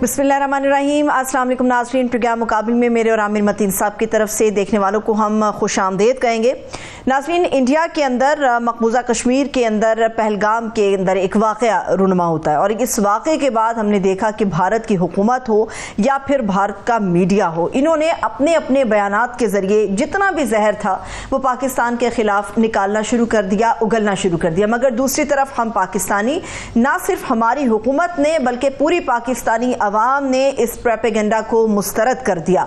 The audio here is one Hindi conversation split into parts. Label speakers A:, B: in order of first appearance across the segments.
A: बिस्मिल्लाहिर्रहमानिर्रहीम। अस्सलाम वालेकुम नाज़रीन, प्रोग्राम मुकाबिल में मेरे और आमिर मतीन साहब की तरफ से देखने वालों को हम खुश आमदेद कहेंगे। नाज़रीन, इंडिया के अंदर मकबूजा कश्मीर के अंदर पहलगाम के अंदर एक वाक़या रुनमा होता है और इस वाक़े के बाद हमने देखा कि भारत की हुकूमत हो या फिर भारत का मीडिया हो, इन्होंने अपने अपने बयानात के ज़रिए जितना भी जहर था वो पाकिस्तान के ख़िलाफ़ निकालना शुरू कर दिया, उगलना शुरू कर दिया। मगर दूसरी तरफ हम पाकिस्तानी, ना सिर्फ हमारी हुकूमत ने बल्कि पूरी पाकिस्तानी अवाम ने इस प्रोपेगेंडा को मुस्तरद कर दिया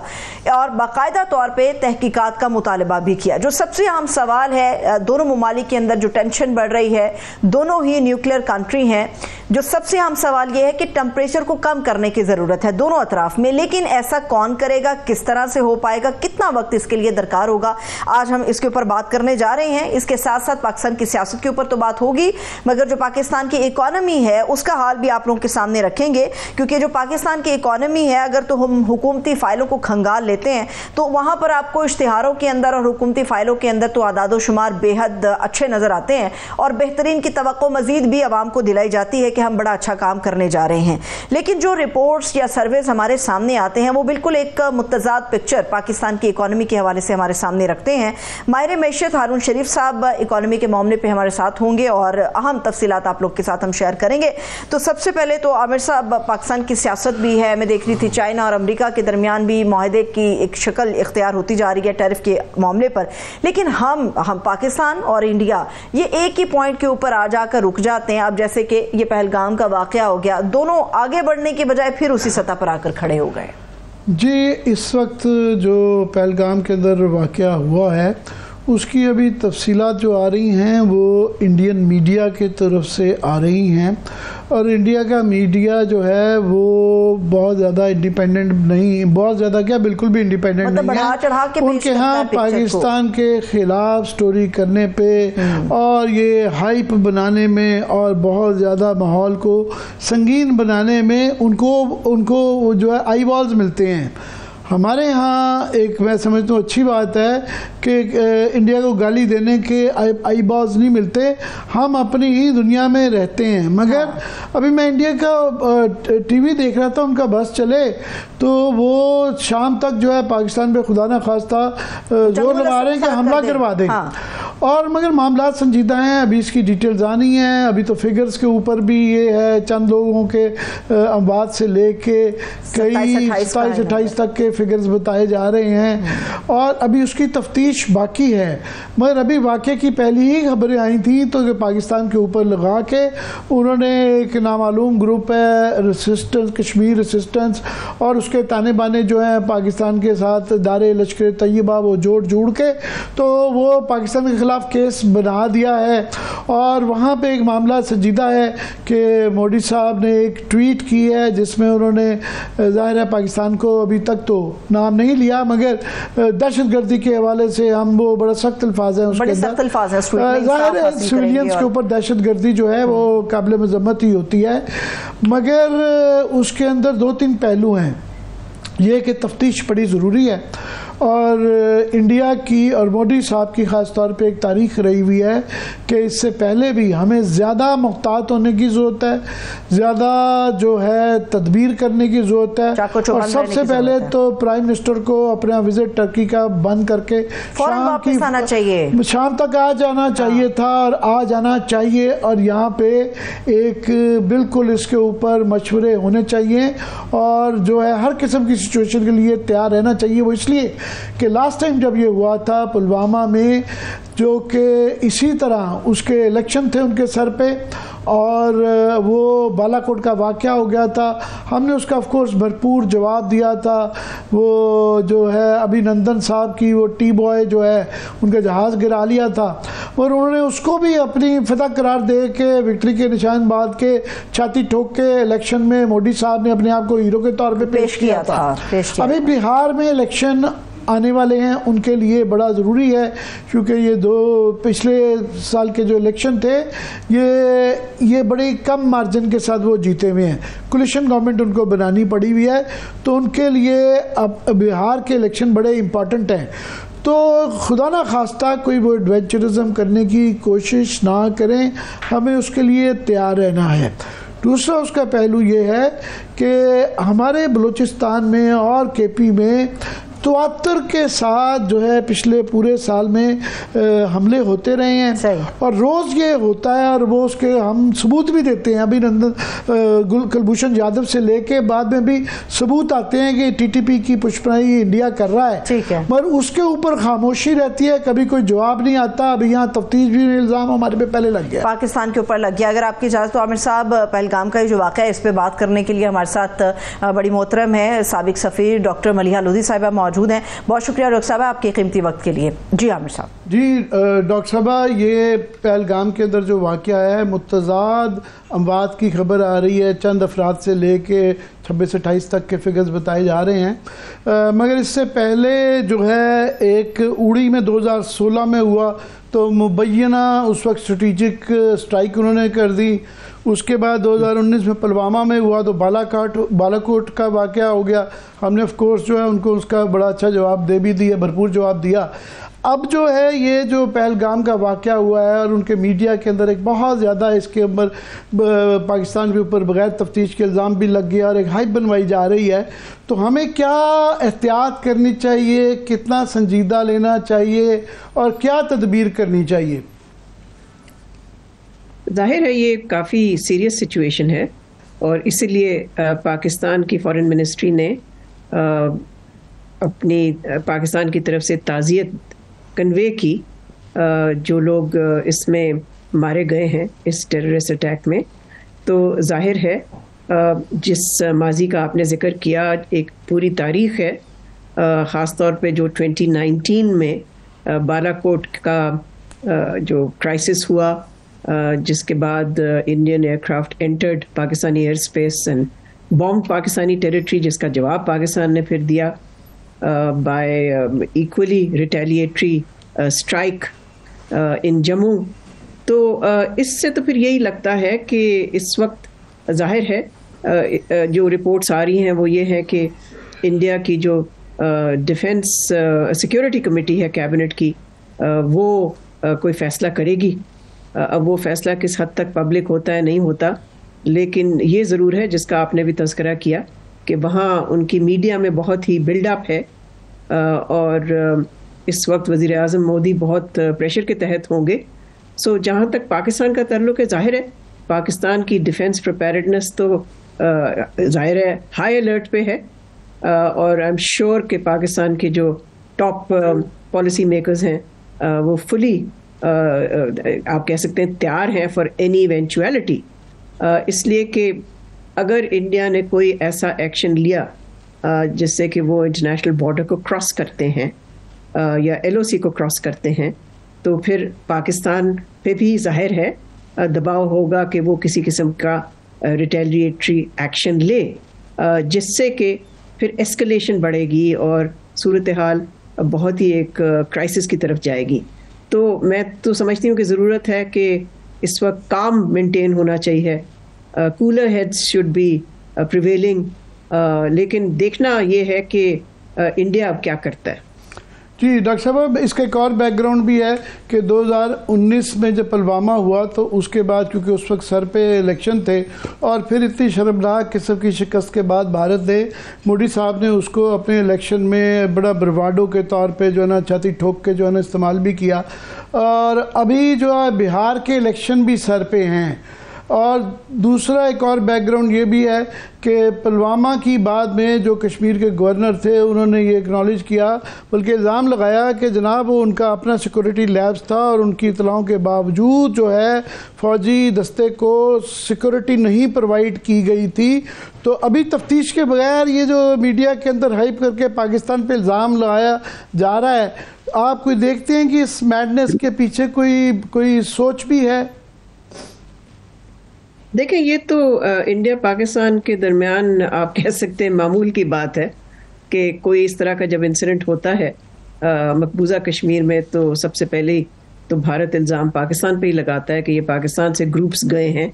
A: और बाकायदा तौर पे तहकीकात का मुतालबा भी किया। जो सबसे अहम सवाल है, दोनों ममालिक के अंदर जो टेंशन बढ़ रही है, दोनों ही न्यूक्लियर कंट्री हैं, जो सबसे अहम सवाल यह है कि टेम्परेचर को कम करने की ज़रूरत है दोनों अतराफ में। लेकिन ऐसा कौन करेगा, किस तरह से हो पाएगा, कितना वक्त इसके लिए दरकार होगा, आज हम इसके ऊपर बात करने जा रहे हैं। इसके साथ साथ पाकिस्तान की सियासत के ऊपर तो बात होगी, मगर जो पाकिस्तान की इकॉनमी है उसका हाल भी आप लोगों के सामने रखेंगे, क्योंकि जो पाकिस्तान की इकॉनमी है, अगर तो हम हुकूमती फ़ाइलों को खंगाल लेते हैं तो वहाँ पर आपको इश्तिहारों के अंदर और हुकूमती फ़ाइलों के अंदर तो आदादो शुमार बेहद अच्छे नज़र आते हैं और बेहतरीन की तवक्को मज़ीद भी आवाम को दिलाई जाती है कि हम बड़ा अच्छा काम करने जा रहे हैं। लेकिन जो रिपोर्ट्स या सर्वेज हमारे सामने आते हैं वो बिल्कुल एक मुतज़ाद पिक्चर पाकिस्तान की इकॉनमी के हवाले से हमारे सामने रखते हैं। माहिर मैशत हारून शरीफ साहब इकॉनमी के मामले पर हमारे साथ होंगे और अहम तफसीलात आप लोग के साथ हम शेयर करेंगे। तो सबसे पहले तो आमिर साहब, पाकिस्तान की सियासत भी है, मैं देख रही थी चाइना और अमेरिका के दरमियान भी माहदे की एक शक्ल इख्तियार होती जा रही है टैरिफ के मामले पर। लेकिन हम पाकिस्तान और इंडिया ये एक ही पॉइंट के ऊपर आ जाकर रुक जाते हैं। अब जैसे कि ये पहलगाम का वाक़या हो गया, दोनों आगे बढ़ने के बजाय फिर उसी सतह पर आकर खड़े हो गए।
B: जी, इस वक्त जो पहलगाम के अंदर वाक़या हुआ है उसकी अभी तफसीलात जो आ रही हैं वो इंडियन मीडिया की तरफ से आ रही हैं और इंडिया का मीडिया जो है वो बहुत ज़्यादा इंडिपेंडेंट नहीं, बहुत ज़्यादा क्या, बिल्कुल भी इंडिपेंडेंट नहीं है। उनके यहाँ पाकिस्तान के ख़िलाफ़ स्टोरी करने पे और ये हाइप बनाने में और बहुत ज़्यादा माहौल को संगीन बनाने में उनको जो है आई बॉल्स मिलते हैं। हमारे यहाँ एक, मैं समझता हूँ अच्छी बात है कि इंडिया को गाली देने के आई बॉल्स नहीं मिलते, हम अपनी ही दुनिया में रहते हैं। मगर अभी मैं इंडिया का टीवी देख रहा था, उनका बस चले तो वो शाम तक जो है पाकिस्तान पे खुदा ना खास्ता जोर लगा रहे हैं कि हमला करवा देंगे और मगर मामला संजीदा हैं। अभी इसकी डिटेल्स आनी है, अभी तो फिगर्स के ऊपर भी ये है, चंद लोगों के अमवात से लेके कई 27-28 तक के फिगर्स बताए जा रहे हैं और अभी उसकी तफ्तीश बाकी है। मगर अभी वाक़े की पहली ही खबरें आई थी तो पाकिस्तान के ऊपर लगा के उन्होंने एक नामालूम ग्रुप है रेसिस्टेंस, कश्मीर रेसिस्टेंस, और उसके ताने बाने जो हैं पाकिस्तान के साथ दारे लश्कर तैयबा वो जोड़ के तो वो पाकिस्तान के ख़िलाफ़ केस बना दिया है। और वहाँ पे एक मामला संजीदा है कि मोदी साहब ने एक ट्वीट की है जिसमें उन्होंने ज़ाहिर है पाकिस्तान को अभी तक तो नाम नहीं लिया, मगर दहशतगर्दी के हवाले से हम वो बड़ा सख्त अल्फाज है, उसके ज़ाहिर है सिविलियंस के ऊपर दहशतगर्दी जो है वो काबिल मज़म्मत ही होती है। मगर उसके अंदर 2-3 पहलू हैं, ये कि तफ्तीश बड़ी ज़रूरी है और इंडिया की और मोदी साहब की ख़ास तौर पे एक तारीख रही हुई है कि इससे पहले भी हमें ज़्यादा मुहतात होने की ज़रूरत है, ज़्यादा जो है तदबीर करने की ज़रूरत है। और सबसे पहले तो प्राइम मिनिस्टर को अपना विज़िट टर्की का बंद करके शाम तक आ जाना चाहिए था और आ जाना चाहिए और यहाँ पे एक बिल्कुल इसके ऊपर मशवरे होने चाहिए और जो है हर किस्म की सिचुएशन के लिए तैयार रहना चाहिए। वो इसलिए कि लास्ट टाइम जब ये हुआ था पुलवामा में, जो कि इसी तरह उसके इलेक्शन थे उनके सर पे और वो बालाकोट का वाक़या हो गया था, हमने उसका ऑफ कोर्स भरपूर जवाब दिया था। वो जो है अभिनंदन साहब की वो टी बॉय जो है उनका जहाज़ गिरा लिया था और उन्होंने उसको भी अपनी फतह करार दे के विक्ट्री के निशान बांध के छाती ठोक के इलेक्शन में मोदी साहब ने अपने आप को हीरो के तौर पे पेश किया था। अभी बिहार में इलेक्शन आने वाले हैं, उनके लिए बड़ा ज़रूरी है क्योंकि ये 2 पिछले साल के जो इलेक्शन थे ये बड़े कम मार्जिन के साथ वो जीते हुए हैं। कोलिशन गवर्नमेंट उनको बनानी पड़ी हुई है तो उनके लिए अब बिहार के इलेक्शन बड़े इम्पॉर्टेंट हैं। तो खुदा ना खास्ता कोई वो एडवेंचरिज्म करने की कोशिश ना करें, हमें उसके लिए तैयार रहना है। दूसरा उसका पहलू ये है कि हमारे बलूचिस्तान में और केपी में तवातर के साथ जो है पिछले पूरे साल में हमले होते रहे हैं और रोज़ ये होता है और वो उसके हम सबूत भी देते हैं। अभिनंदन कुलभूषण यादव से लेके बाद में भी सबूत आते हैं कि टीटीपी की पुष्पनाई इंडिया कर रहा है, मगर उसके ऊपर खामोशी रहती है, कभी कोई जवाब नहीं आता। अभी यहाँ तफ्तीश भी इल्ज़ाम हमारे पे पहले लग गया,
A: पाकिस्तान के ऊपर लग गया। अगर आपकी इजाज़त तो आमिर साहब, पहलगाम का जो वाक़या है इस पर बात करने के लिए हमारे साथ बड़ी मोहतरम है साबिक सफ़ीर डॉक्टर मलिहा लोधी साहिबा मौजूद हैं। बहुत शुक्रिया डॉक्टर साहब आपके कीमती वक्त के लिए। जी आमिर साहब।
B: जी डॉक्टर साहब, ये पहलगाम के अंदर जो वाक़या है मुतज़ाद अमवात की खबर आ रही है, चंद अफराद से लेके 26-28 तक के फिगर्स बताए जा रहे हैं, मगर इससे पहले जो है एक उड़ी में 2016 में हुआ तो मुबैना उस वक्त स्ट्रेटिजिक स्ट्राइक उन्होंने कर दी। उसके बाद 2019 में पुलवामा में हुआ तो बालाकोट का वाक़या हो गया। हमने ऑफ कोर्स जो है उनको उसका बड़ा अच्छा जवाब दे भी दिया, भरपूर जवाब दिया। अब जो है ये जो पहलगाम का वाक़या हुआ है और उनके मीडिया के अंदर एक बहुत ज़्यादा इसके ऊपर पाकिस्तान के ऊपर बगैर तफ्तीश के इल्ज़ाम भी लग गया और एक हाइप बनवाई जा रही है, तो हमें क्या एहतियात करनी चाहिए, कितना संजीदा लेना चाहिए और क्या तदबीर करनी चाहिए?
C: जाहिर है ये काफ़ी सीरियस सिचुएशन है और इसीलिए पाकिस्तान की फॉरेन मिनिस्ट्री ने अपनी पाकिस्तान की तरफ से ताज़ियत कन्वे की जो लोग इसमें मारे गए हैं इस टेररिस्ट अटैक में। तो जाहिर है जिस माजी का आपने ज़िक्र किया, एक पूरी तारीख़ है, ख़ास तौर पे जो 2019 में बालाकोट का जो क्राइसिस हुआ, जिसके बाद Indian aircraft entered Pakistani air space and bomb Pakistani territory, जिसका जवाब पाकिस्तान ने फिर दिया by equally retaliatory strike in Jammu. तो इससे तो फिर यही लगता है कि इस वक्त जाहिर है जो रिपोर्ट्स आ रही हैं वो ये है कि इंडिया की जो डिफेंस सिक्योरिटी कमेटी है कैबिनेट की, वो कोई फ़ैसला करेगी। अब वो फ़ैसला किस हद तक पब्लिक होता है नहीं होता, लेकिन ये ज़रूर है जिसका आपने भी तज़किरा किया कि वहाँ उनकी मीडिया में बहुत ही बिल्डअप है और इस वक्त वज़ीर आज़म मोदी बहुत प्रेशर के तहत होंगे। सो जहाँ तक पाकिस्तान का ताल्लुक़ है, जाहिर है पाकिस्तान की डिफेंस प्रिपेयर्डनेस तो जाहिर है हाई अलर्ट पे है और आई एम श्योर कि पाकिस्तान के जो टॉप पॉलिसी मेकर्स हैं वो फुली आप कह सकते हैं तैयार हैं फॉर एनी इवेंचुअलिटी, इसलिए कि अगर इंडिया ने कोई ऐसा एक्शन लिया जिससे कि वो इंटरनेशनल बॉर्डर को क्रॉस करते हैं या LOC को क्रॉस करते हैं, तो फिर पाकिस्तान पे भी जाहिर है दबाव होगा कि वो किसी किस्म का रिटेलिएटरी एक्शन ले, जिससे कि फिर एस्केलेशन बढ़ेगी और सूरत हाल बहुत ही एक क्राइसिस की तरफ जाएगी। तो मैं तो समझती हूँ कि ज़रूरत है कि इस वक्त काम मेंटेन होना चाहिए, cooler heads should be prevailing, लेकिन देखना ये है कि इंडिया अब क्या करता है।
B: जी डॉक्टर साहब, इसका एक और बैकग्राउंड भी है कि 2019 में जब पुलवामा हुआ तो उसके बाद क्योंकि उस वक्त सर पे इलेक्शन थे और फिर इतनी शर्मनाक किस्म की शिकस्त के बाद भारत ने, मोदी साहब ने उसको अपने इलेक्शन में बड़ा बर्बाडो के तौर पे जो है ना छाती ठोक के जो है ना इस्तेमाल भी किया। और अभी जो है बिहार के इलेक्शन भी सर पे हैं और दूसरा एक और बैकग्राउंड ये भी है कि पुलवामा की बाद में जो कश्मीर के गवर्नर थे उन्होंने ये एक्नॉलेज किया, बल्कि इल्ज़ाम लगाया कि जनाब वो उनका अपना सिक्योरिटी लैब्स था और उनकी इतलाओं के बावजूद जो है फ़ौजी दस्ते को सिक्योरिटी नहीं प्रोवाइड की गई थी। तो अभी तफ्तीश के बगैर ये जो मीडिया के अंदर हाइप करके पाकिस्तान पे इल्ज़ाम लगाया जा रहा है, आप कोई देखते हैं कि इस मैडनेस के पीछे कोई सोच भी है?
C: देखें, ये तो इंडिया पाकिस्तान के दरमियान आप कह सकते हैं मामूल की बात है कि कोई इस तरह का जब इंसिडेंट होता है मकबूजा कश्मीर में, तो सबसे पहले तो भारत इल्ज़ाम पाकिस्तान पे ही लगाता है कि ये पाकिस्तान से ग्रुप्स गए हैं।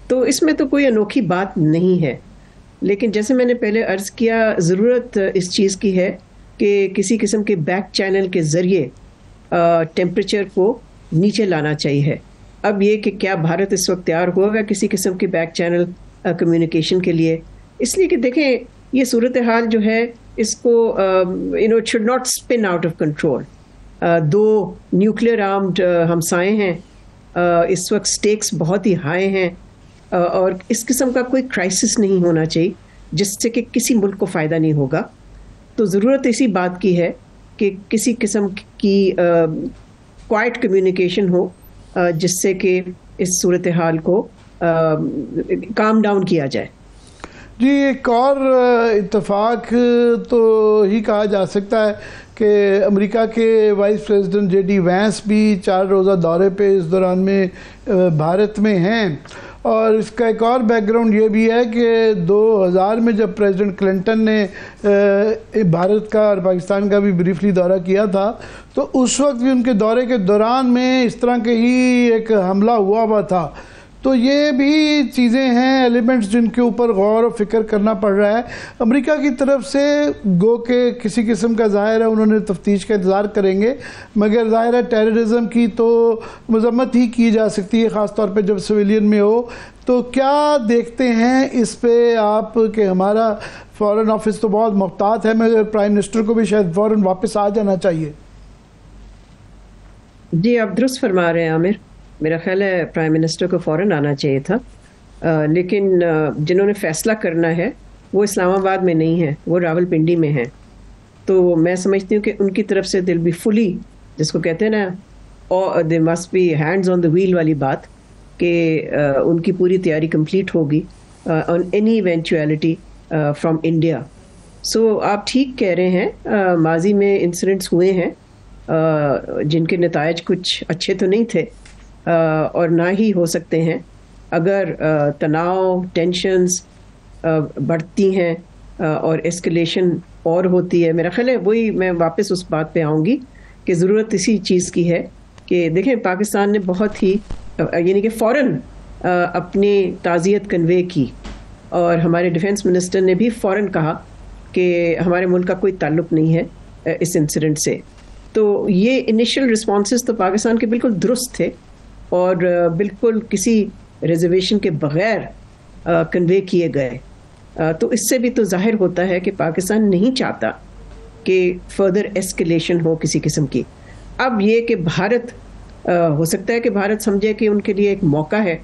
C: तो इसमें तो कोई अनोखी बात नहीं है, लेकिन जैसे मैंने पहले अर्ज़ किया, ज़रूरत इस चीज़ की है कि किसी किस्म के बैक चैनल के ज़रिए टेम्परेचर को नीचे लाना चाहिए। अब ये कि क्या भारत इस वक्त तैयार होगा किसी किस्म के बैक चैनल कम्युनिकेशन के लिए। इसलिए कि देखें ये सूरत हाल जो है इसको it should not spin out of control. दो न्यूक्लियर आर्म्ड हमसाए हैं, इस वक्त स्टेक्स बहुत ही हाई हैं, और इस किस्म का कोई क्राइसिस नहीं होना चाहिए जिससे कि किसी मुल्क को फ़ायदा नहीं होगा। तो ज़रूरत इसी बात की है कि किसी किस्म की क्वाइट कम्युनिकेशन हो जिससे कि इस सूरत हाल को काम डाउन किया जाए।
B: जी, एक और इत्तेफाक तो ही कहा जा सकता है कि अमेरिका के वाइस प्रेसिडेंट JD वैंस भी 4 रोज़ा दौरे पे इस दौरान में भारत में हैं, और इसका एक और बैकग्राउंड ये भी है कि 2000 में जब प्रेसिडेंट क्लिंटन ने भारत का और पाकिस्तान का भी ब्रीफली दौरा किया था, तो उस वक्त भी उनके दौरे के दौरान में इस तरह के ही एक हमला हुआ था। तो ये भी चीज़ें हैं, एलिमेंट्स जिनके ऊपर गौर और फिक्र करना पड़ रहा है। अमेरिका की तरफ से गो के किसी किस्म का ज़ाहिर है उन्होंने तफ्तीश का इंतज़ार करेंगे, मगर ज़ाहिर है टेररिज्म की तो मजम्मत ही की जा सकती है, ख़ास तौर पे जब सिविलियन में हो। तो क्या देखते हैं इस पे आप कि हमारा फ़ॉरेन ऑफिस तो बहुत मुहतात है, मगर प्राइम मिनिस्टर को भी शायद फ़ौरन वापस आ जाना चाहिए।
C: जी, आप दुरुस्त फरमा रहे हैं आमिर। मेरा ख्याल है प्राइम मिनिस्टर को फ़ौरन आना चाहिए था, लेकिन जिन्होंने फ़ैसला करना है वो इस्लामाबाद में नहीं है, वो रावलपिंडी में है। तो मैं समझती हूँ कि उनकी तरफ से दिल बी फुली, जिसको कहते हैं ना, और they must be hands on the wheel वाली बात, कि उनकी पूरी तैयारी कंप्लीट होगी on any eventuality from India. So आप ठीक कह रहे हैं, माजी में इंसिडेंट्स हुए हैं जिनके नतायज कुछ अच्छे तो नहीं थे, और ना ही हो सकते हैं अगर तनाव, टेंशन्स बढ़ती हैं और एस्केलेशन और होती है। मेरा ख्याल है वही मैं वापस उस बात पे आऊँगी कि ज़रूरत इसी चीज़ की है कि देखें पाकिस्तान ने बहुत ही यानी कि फ़ौरन अपनी ताज़ियत कन्वे की, और हमारे डिफेंस मिनिस्टर ने भी फ़ौरन कहा कि हमारे मुल्क का कोई ताल्लुक़ नहीं है इस इंसिडेंट से। तो ये इनिशियल रिस्पॉन्सेस तो पाकिस्तान के बिल्कुल दुरुस्त थे और बिल्कुल किसी रिजर्वेशन के बग़ैर कन्वे किए गए। तो इससे भी तो ज़ाहिर होता है कि पाकिस्तान नहीं चाहता कि फर्दर एस्केलेशन हो किसी किस्म की। अब ये कि भारत हो सकता है कि भारत समझे कि उनके लिए एक मौका है,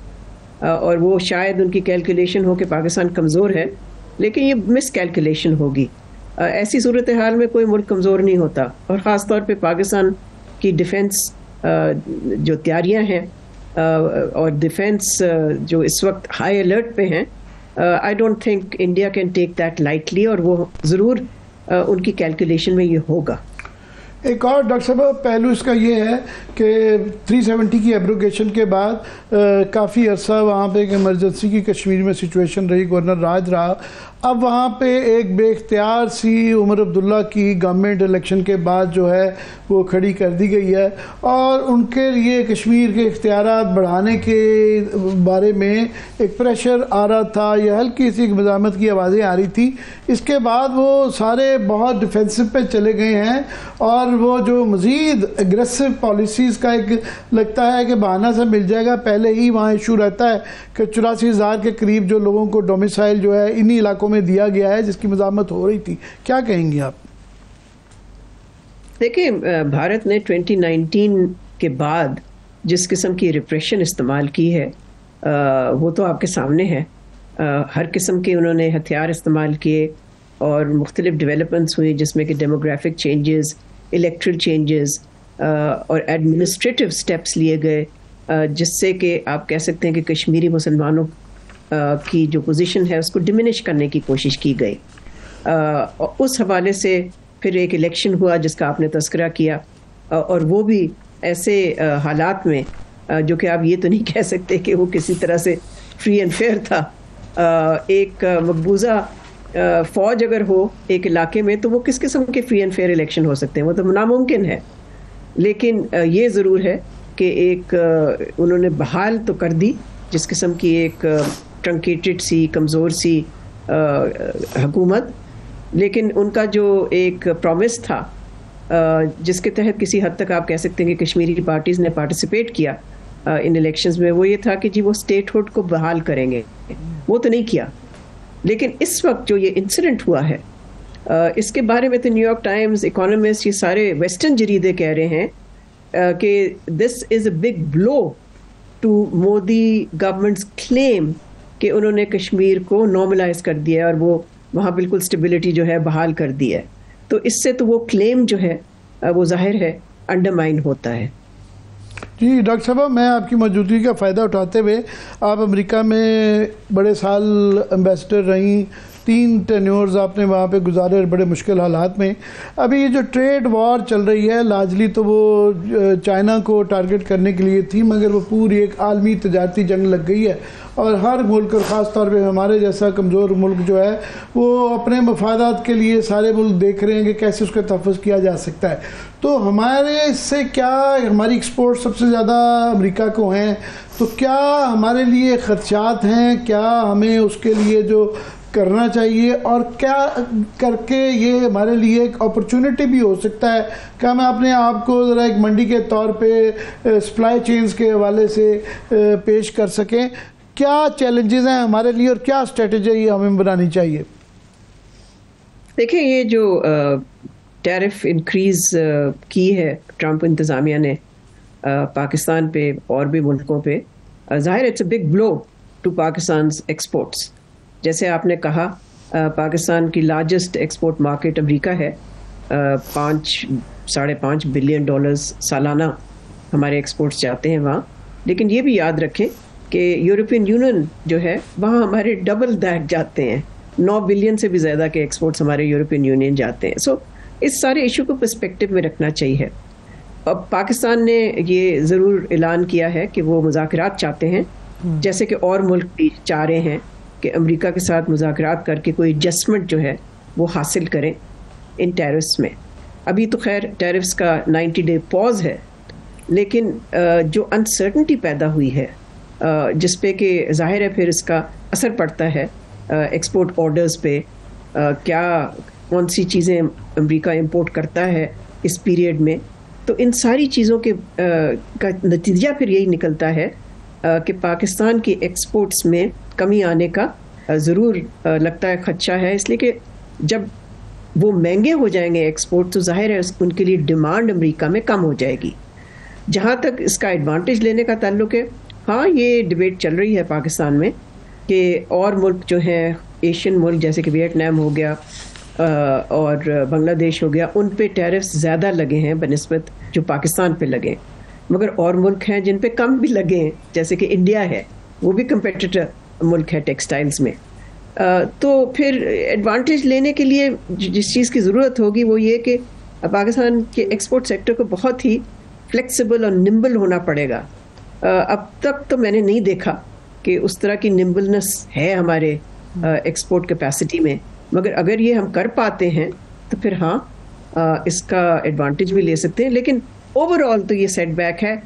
C: और वो शायद उनकी कैलकुलेशन हो कि पाकिस्तान कमज़ोर है, लेकिन ये मिस कैलकुलेशन होगी। ऐसी सूरत हाल में कोई मुल्क कमज़ोर नहीं होता, और ख़ास तौर पे पाकिस्तान की डिफेंस जो तैयारियां हैं और डिफेंस जो इस वक्त हाई अलर्ट पे हैं, I don't think India can take that lightly, और वो ज़रूर उनकी कैलकुलेशन में ये होगा।
B: एक और डॉक्टर साहब पहलू इसका ये है कि 370 की एब्रोगेशन के बाद काफ़ी अरसा वहाँ पे एक इमरजेंसी की कश्मीर में सिचुएशन रही, गवर्नर राज रहा। अब वहाँ पे एक बेख्तियार सी उमर अब्दुल्ला की गवर्नमेंट इलेक्शन के बाद जो है वो खड़ी कर दी गई है, और उनके लिए कश्मीर के इख्तियारात बढ़ाने के बारे में एक प्रेशर आ रहा था, या हल्की सी मज़ामत की आवाज़ें आ रही थी। इसके बाद वो सारे बहुत डिफेंसिव पे चले गए हैं, और वो जो मज़ीद एग्रेसिव पॉलिसीज़ का एक लगता है कि बहाना सा मिल जाएगा। पहले ही वहाँ इशू रहता है कि 84,000 के करीब जो लोगों को डोमिसाइल जो है इन्हीं इलाकों में दिया गया है, जिसकी मज़ामत हो रही थी। क्या कहेंगे आप?
C: देखिए, भारत ने 2019 के बाद जिस किस्म की रिप्रेशन इस्तेमाल की है वो तो आपके सामने है। हर किस्म के उन्होंने हथियार इस्तेमाल किए, और मुख्तलिफ डेवलपमेंट्स हुई जिसमें कि डेमोग्राफिक चेंजेस, इलेक्ट्रल चेंजेस और एडमिनिस्ट्रेटिव स्टेप्स लिए गए, जिससे कि आप कह सकते हैं कि कश्मीरी मुसलमानों की जो पोजीशन है उसको डिमिनिश करने की कोशिश की गई। उस हवाले से फिर एक इलेक्शन हुआ जिसका आपने तस्करा किया, और वो भी ऐसे हालात में जो कि आप ये तो नहीं कह सकते कि वो किसी तरह से फ्री एंड फेयर था। एक मकबूजा फ़ौज अगर हो एक इलाके में तो वो किस किस्म के फ्री एंड फेयर इलेक्शन हो सकते हैं, वो तो नामुमकिन है। लेकिन ये ज़रूर है कि एक उन्होंने बहाल तो कर दी जिस किस्म की एक ट्रंकेटेड सी, कमज़ोर सी हुकूमत, लेकिन उनका जो एक प्रॉमिस था जिसके तहत किसी हद तक आप कह सकते हैं कि कश्मीरी पार्टीज़ ने पार्टिसिपेट किया, इन इलेक्शंस में, वो ये था कि जी वो स्टेटहुड को बहाल करेंगे। वो तो नहीं किया। लेकिन इस वक्त जो ये इंसिडेंट हुआ है, इसके बारे में तो न्यूयॉर्क टाइम्स, इकोनॉमिस्ट, ये सारे वेस्टर्न जरीदे कह रहे हैं कि this is a big blow to Modi government's claim कि उन्होंने कश्मीर को नॉर्मलाइज कर दिया और वो वहाँ बिल्कुल स्टेबिलिटी जो है बहाल कर दी है। तो इससे तो वो क्लेम जो है वो जाहिर है अंडरमाइन होता है।
B: जी डॉक्टर साहब, मैं आपकी मौजूदगी का फ़ायदा उठाते हुए, आप अमेरिका में बड़े साल एम्बेसडर रहीं, 3 टेन्योर्स आपने वहाँ पे गुजारे बड़े मुश्किल हालात में। अभी ये जो ट्रेड वॉर चल रही है, लार्जली तो वो चाइना को टारगेट करने के लिए थी, मगर वो पूरी एक आलमी तजारती जंग लग गई है और हर मुल्क और ख़ास तौर पे हमारे जैसा कमज़ोर मुल्क जो है वो अपने मफादात के लिए सारे मुल्क देख रहे हैं कि कैसे उसका तहफ़्फ़ुज़ किया जा सकता है। तो हमारे इससे क्या, हमारी एक्सपोर्ट सबसे ज़्यादा अमेरिका को हैं, तो क्या हमारे लिए ख़दशात हैं, क्या हमें उसके लिए जो करना चाहिए और क्या करके ये हमारे लिए एक अपॉर्चुनिटी भी हो सकता है? क्या मैं अपने आप को ज़रा एक मंडी के तौर पे सप्लाई चेन्स के हवाले से पेश कर सकें? क्या चैलेंजेस हैं हमारे लिए और क्या स्ट्रेटजी हमें बनानी चाहिए?
C: देखिए, ये जो टैरिफ इंक्रीज की है ट्रंप इंतज़ामिया ने पाकिस्तान पे और भी मुल्कों पे, ज़ाहिर it's a big blow to Pakistan exports. जैसे आपने कहा, पाकिस्तान की लार्जेस्ट एक्सपोर्ट मार्केट अमेरिका है। 5-5.5 बिलियन डॉलर्स सालाना हमारे एक्सपोर्ट्स जाते हैं वहाँ। लेकिन ये भी याद रखें कि यूरोपियन यूनियन जो है वहाँ हमारे डबल दैट जाते हैं। 9 बिलियन से भी ज़्यादा के एक्सपोर्ट्स हमारे यूरोपियन यूनियन जाते हैं। सो इस सारे इशू को पर्सपेक्टिव में रखना चाहिए। अब पाकिस्तान ने ये ज़रूर ऐलान किया है कि वो मुज़ाकरात चाहते हैं, जैसे कि और मुल्क भी चाह रहे हैं कि अमेरिका के साथ मुज़ाकरात करके कोई एडजस्टमेंट जो है वो हासिल करें इन टैरिफ्स में। अभी तो खैर टैरिफ्स का 90 डे पॉज है, लेकिन जो अनसर्टनिटी पैदा हुई है जिस पे कि ज़ाहिर है फिर इसका असर पड़ता है एक्सपोर्ट ऑर्डर्स पे, क्या कौन सी चीज़ें अमेरिका इंपोर्ट करता है इस पीरियड में, तो इन सारी चीज़ों के का नतीजा फिर यही निकलता है कि पाकिस्तान की एक्सपोर्ट्स में कमी आने का ज़रूर लगता है खदशा है। इसलिए कि जब वो महंगे हो जाएंगे एक्सपोर्ट, तो जाहिर है उनके लिए डिमांड अमेरिका में कम हो जाएगी। जहाँ तक इसका एडवांटेज लेने का ताल्लुक है, हाँ ये डिबेट चल रही है पाकिस्तान में कि और मुल्क जो हैं एशियन मुल्क जैसे कि वियतनाम हो गया और बांग्लादेश हो गया, उन पे टैरिफ्स ज़्यादा लगे हैं बनिस्बत जो पाकिस्तान पे लगे, मगर और मुल्क हैं जिन पे कम भी लगे हैं, जैसे कि इंडिया है, वो भी कंपेटिटर मुल्क है टेक्सटाइल्स में। तो फिर एडवांटेज लेने के लिए जिस चीज़ की ज़रूरत होगी वो ये कि पाकिस्तान के एक्सपोर्ट सेक्टर को बहुत ही फ्लेक्सिबल और निम्बल होना पड़ेगा। अब तक तो मैंने नहीं देखा कि उस तरह की निम्बलनेस है हमारे एक्सपोर्ट कैपेसिटी में, मगर अगर ये हम कर पाते हैं तो फिर हाँ इसका एडवांटेज भी ले सकते हैं। लेकिन ओवरऑल तो ये सेटबैक है,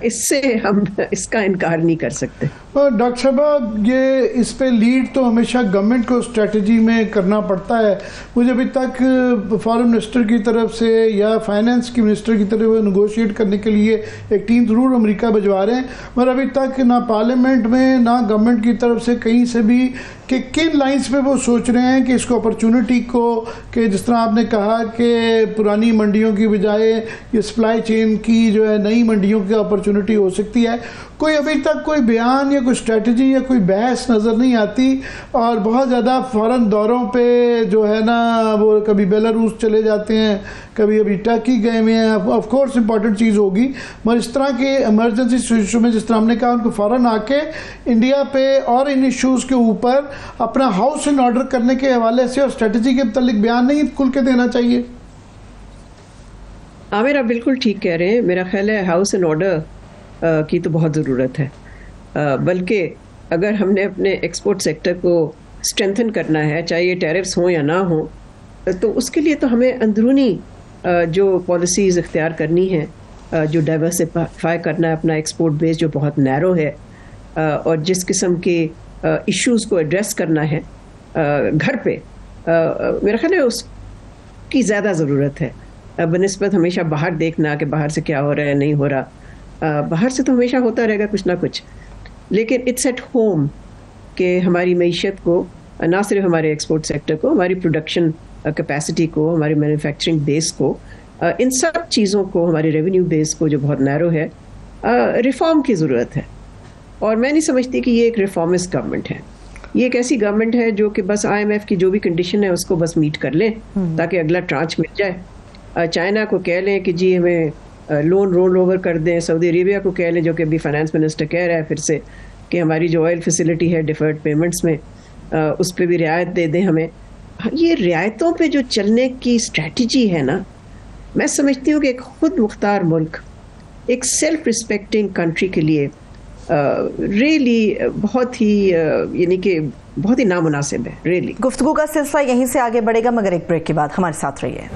C: इससे हम इसका इनकार नहीं कर सकते।
B: डॉक्टर साहब, ये इस पे लीड तो हमेशा गवर्नमेंट को स्ट्रेटजी में करना पड़ता है। मुझे अभी तक फॉरेन मिनिस्टर की तरफ से या फाइनेंस की मिनिस्टर की तरफ नेगोशिएट करने के लिए एक टीम ज़रूर अमेरिका भिजवा रहे हैं, मगर अभी तक ना पार्लियामेंट में ना गवर्नमेंट की तरफ से कहीं से भी कि किन लाइंस पे वो सोच रहे हैं कि इसको अपॉर्चुनिटी को, कि जिस तरह आपने कहा कि पुरानी मंडियों की बजाय ये सप्लाई चेन की जो है नई मंडियों की अपॉर्चुनिटी हो सकती है, कोई अभी तक कोई बयान या कोई स्ट्रेटजी या कोई बहस नज़र नहीं आती। और बहुत ज़्यादा फ़ॉरेन दौरों पे जो है ना वो कभी बेलारूस चले जाते हैं, कभी अभी टर्की गए हुए हैं। ऑफ कोर्स इंपॉर्टेंट चीज़ होगी, मगर इस तरह के इमरजेंसी सिचुएशन में जिस तरह हमने कहा उनको फ़ौरन आके इंडिया पे और इन इश्यूज़ के ऊपर अपना हाउस इन ऑर्डर करने के हवाले से और स्ट्रेटजी के मतलब बयान नहीं खुल के देना चाहिए।
C: आमिर, आप बिल्कुल ठीक कह रहे हैं। मेरा ख्याल है हाउस इन ऑर्डर की तो बहुत ज़रूरत है, बल्कि अगर हमने अपने एक्सपोर्ट सेक्टर को स्ट्रेंथन करना है, चाहे ये टैरिफ्स हों या ना हो, तो उसके लिए तो हमें अंदरूनी जो पॉलिसीज़ इख्तियार करनी है, जो डाइवर्सिफाई करना है अपना एक्सपोर्ट बेस जो बहुत नैरो है, और जिस किस्म के इश्यूज़ को एड्रेस करना है घर पे, मेरा ख्याल है उसकी ज़्यादा ज़रूरत है बनिस्बत हमेशा बाहर देखना कि बाहर से क्या हो रहा है नहीं हो रहा। बाहर से तो हमेशा होता रहेगा कुछ ना कुछ, लेकिन इट्स एट होम कि हमारी मईशत को, ना सिर्फ हमारे एक्सपोर्ट सेक्टर को, हमारी प्रोडक्शन कैपेसिटी को, हमारी मैन्युफैक्चरिंग बेस को, इन सब चीज़ों को, हमारी रेवेन्यू बेस को जो बहुत नैरो है, रिफॉर्म की ज़रूरत है। और मैं नहीं समझती कि ये एक रिफॉर्मिस्ट गवर्नमेंट है। ये एक ऐसी गवर्नमेंट है जो कि बस IMF की जो भी कंडीशन है उसको बस मीट कर लें ताकि अगला ट्रांच मिल जाए। चाइना को कह लें कि जी हमें लोन रोल ओवर कर दें, सऊदी अरेबिया को कह लें, जो कि अभी फाइनेंस मिनिस्टर कह रहा है फिर से कि हमारी जो ऑयल फैसिलिटी है डिफर्ड पेमेंट्स में, उस पर भी रियायत दे दें हमें। ये रियायतों पे जो चलने की स्ट्रैटेजी है ना, मैं समझती हूँ कि एक खुद मुख्तार मुल्क, एक सेल्फ रिस्पेक्टिंग कंट्री के लिए रियली बहुत ही यानी कि बहुत ही नामुनासिब है रियली।
A: गुफ्तगू का सिलसिला यहीं से आगे बढ़ेगा, मगर एक ब्रेक के बाद हमारे साथ रहिए।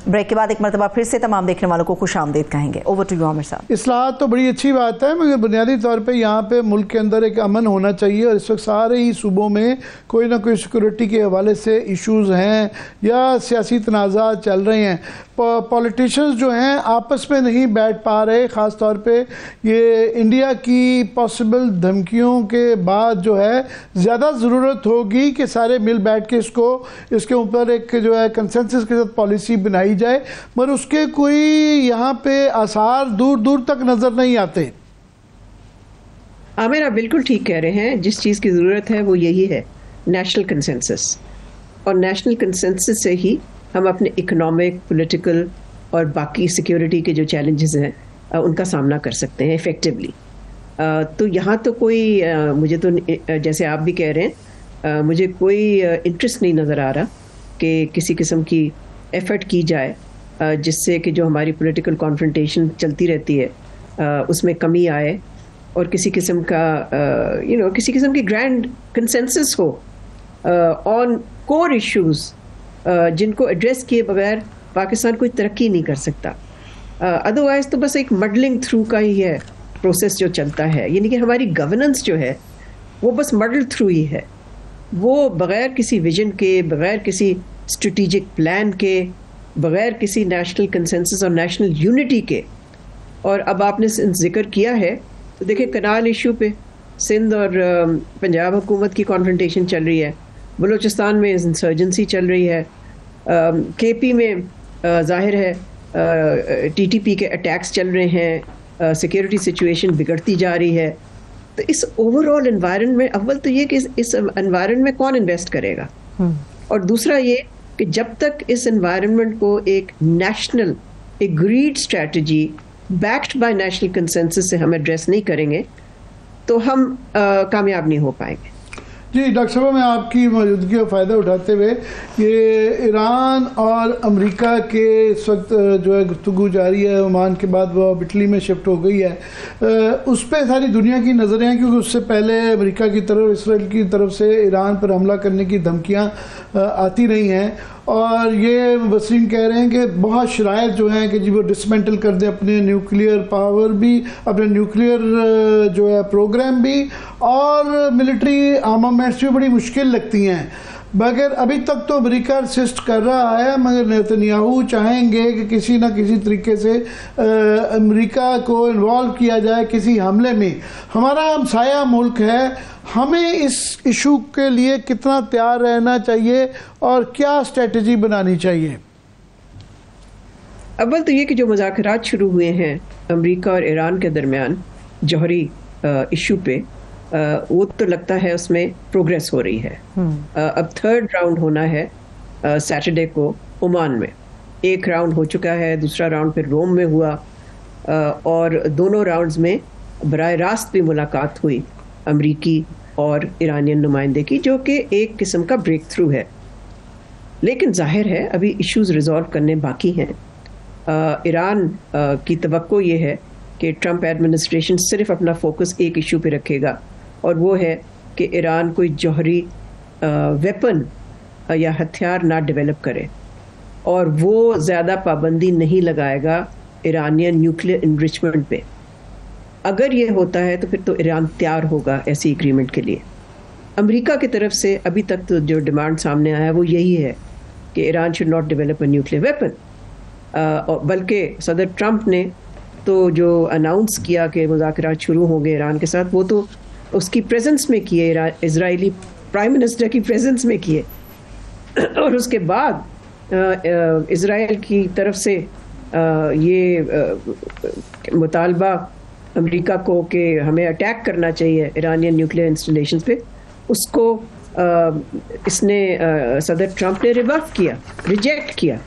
A: ब्रेक के बाद एक मरतबा फिर से तमाम देखने वालों को खुश आमदीद कहेंगे। ओवर टू यू आमिर साहब।
B: इस्लाहात तो बड़ी अच्छी बात है, मगर बुनियादी तौर पे यहाँ पे मुल्क के अंदर एक अमन होना चाहिए, और इस वक्त सारे ही सूबों में कोई ना कोई सिक्योरिटी के हवाले से इश्यूज़ हैं या सियासी तनाज़ात चल रहे हैं। पॉलिटिशियंस जो हैं आपस में नहीं बैठ पा रहे, ख़ास तौर पे ये इंडिया की पॉसिबल धमकियों के बाद जो है ज़्यादा ज़रूरत होगी कि सारे मिल बैठ के इसके ऊपर एक जो है कंसेंसस के साथ पॉलिसी बनाई जाए, मगर उसके कोई यहाँ पे आसार दूर दूर तक नज़र नहीं आते।
C: आमिर, आप बिल्कुल ठीक कह रहे हैं। जिस चीज़ की ज़रूरत है वो यही है, नेशनल कंसेंसस। और नेशनल कंसेंसस से ही हम अपने इकोनॉमिक, पॉलिटिकल और बाकी सिक्योरिटी के जो चैलेंजेस हैं उनका सामना कर सकते हैं इफ़ेक्टिवली। तो यहाँ तो कोई मुझे तो जैसे आप भी कह रहे हैं, मुझे कोई इंटरेस्ट नहीं नज़र आ रहा कि किसी किस्म की एफर्ट की जाए जिससे कि जो हमारी पॉलिटिकल कॉन्फ्रंटेशन चलती रहती है उसमें कमी आए और किसी किस्म का किसी किस्म की ग्रैंड कंसेंसस हो ऑन कोर इश्यूज़ जिनको एड्रेस किए बगैर पाकिस्तान कोई तरक्की नहीं कर सकता। अदरवाइज तो बस एक मडलिंग थ्रू का ही है प्रोसेस जो चलता है, यानी कि हमारी गवर्नेंस जो है वो बस मडल थ्रू ही है, वो बग़ैर किसी विजन के, बग़ैर किसी स्ट्रेटेजिक प्लान के, बग़ैर किसी नेशनल कंसेंसस और नेशनल यूनिटी के। और अब आपने जिक्र किया है तो देखिए कनाल इशू पे सिंध और पंजाब हुकूमत की कॉन्फ्रंटेशन चल रही है, बलूचिस्तान में इंसर्जेंसी चल रही है, KP में जाहिर है TTP के अटैक्स चल रहे हैं, सिक्योरिटी सिचुएशन बिगड़ती जा रही है। तो इस ओवरऑल एनवायरनमेंट में अव्वल तो ये कि इस एनवायरनमेंट में कौन इन्वेस्ट करेगा, और दूसरा ये कि जब तक इस एनवायरनमेंट को एक national agreed strategy backed by national consensus से हम एड्रेस नहीं करेंगे तो हम कामयाब नहीं हो पाएंगे।
B: जी डॉक्टर साहब, मैं आपकी मौजूदगी का फ़ायदा उठाते हुए ये ईरान और अमेरिका के इस वक्त जो है गुफ्तगू जारी है, ओमान के बाद वो इटली में शिफ्ट हो गई है, उस पर सारी दुनिया की नज़रें हैं, क्योंकि उससे पहले अमेरिका की तरफ, इसराइल की तरफ से ईरान पर हमला करने की धमकियाँ आती रही हैं, और ये मुबसरीन कह रहे हैं कि बहुत शराइत जो हैं कि जी वो डिसमेंटल कर दें अपने न्यूक्लियर पावर भी, अपने न्यूक्लियर जो है प्रोग्राम भी, और मिलिट्री आर्मामेंट्स भी बड़ी मुश्किल लगती हैं। मगर अभी तक तो अमेरिका असिस्ट कर रहा है, मगर नेतन्याहू चाहेंगे कि किसी न किसी तरीके से अमेरिका को इन्वॉल्व किया जाए किसी हमले में। हमारा हमसाया मुल्क है, हमें इस इशू के लिए कितना तैयार रहना चाहिए और क्या स्ट्रेटजी बनानी चाहिए?
C: अव्वल तो ये कि जो मुज़ाकरात शुरू हुए हैं अमेरिका और ईरान के दरमियान जौहरी इशू पे, वो तो लगता है उसमें प्रोग्रेस हो रही है। अब थर्ड राउंड होना है सैटरडे को ओमान में। एक राउंड हो चुका है, दूसरा राउंड फिर रोम में हुआ, और दोनों राउंड्स में बराह रास्त भी मुलाकात हुई अमरीकी और ईरानियन नुमाइंदे की, जो कि एक किस्म का ब्रेक थ्रू है। लेकिन जाहिर है अभी इश्यूज़ रिजॉल्व करने बाकी हैं। ईरान की तवक्को ये है कि ट्रंप एडमिनिस्ट्रेशन सिर्फ अपना फोकस एक इशू पे रखेगा, और वो है कि ईरान कोई जौहरी वेपन या हथियार ना डेवलप करे, और वो ज़्यादा पाबंदी नहीं लगाएगा ईरानियन न्यूक्लियर इनरिचमेंट पे। अगर ये होता है तो फिर तो ईरान तैयार होगा ऐसी एग्रीमेंट के लिए। अमेरिका की तरफ से अभी तक तो जो डिमांड सामने आया है वो यही है कि Iran should not develop a nuclear weapon, बल्कि सदर ट्रंप ने तो जो अनाउंस किया कि मुज़ाकरात शुरू होंगे ईरान के साथ, वो तो उसकी प्रेजेंस में किए, इजरायली प्राइम मिनिस्टर की प्रेजेंस में किए, और उसके बाद इजराइल की तरफ से ये मुतालबा अमेरिका को कि हमें अटैक करना चाहिए ईरानियन न्यूक्लियर इंस्टॉलेशंस पे, उसको इसने सदर ट्रंप ने रिवर्स किया, रिजेक्ट किया।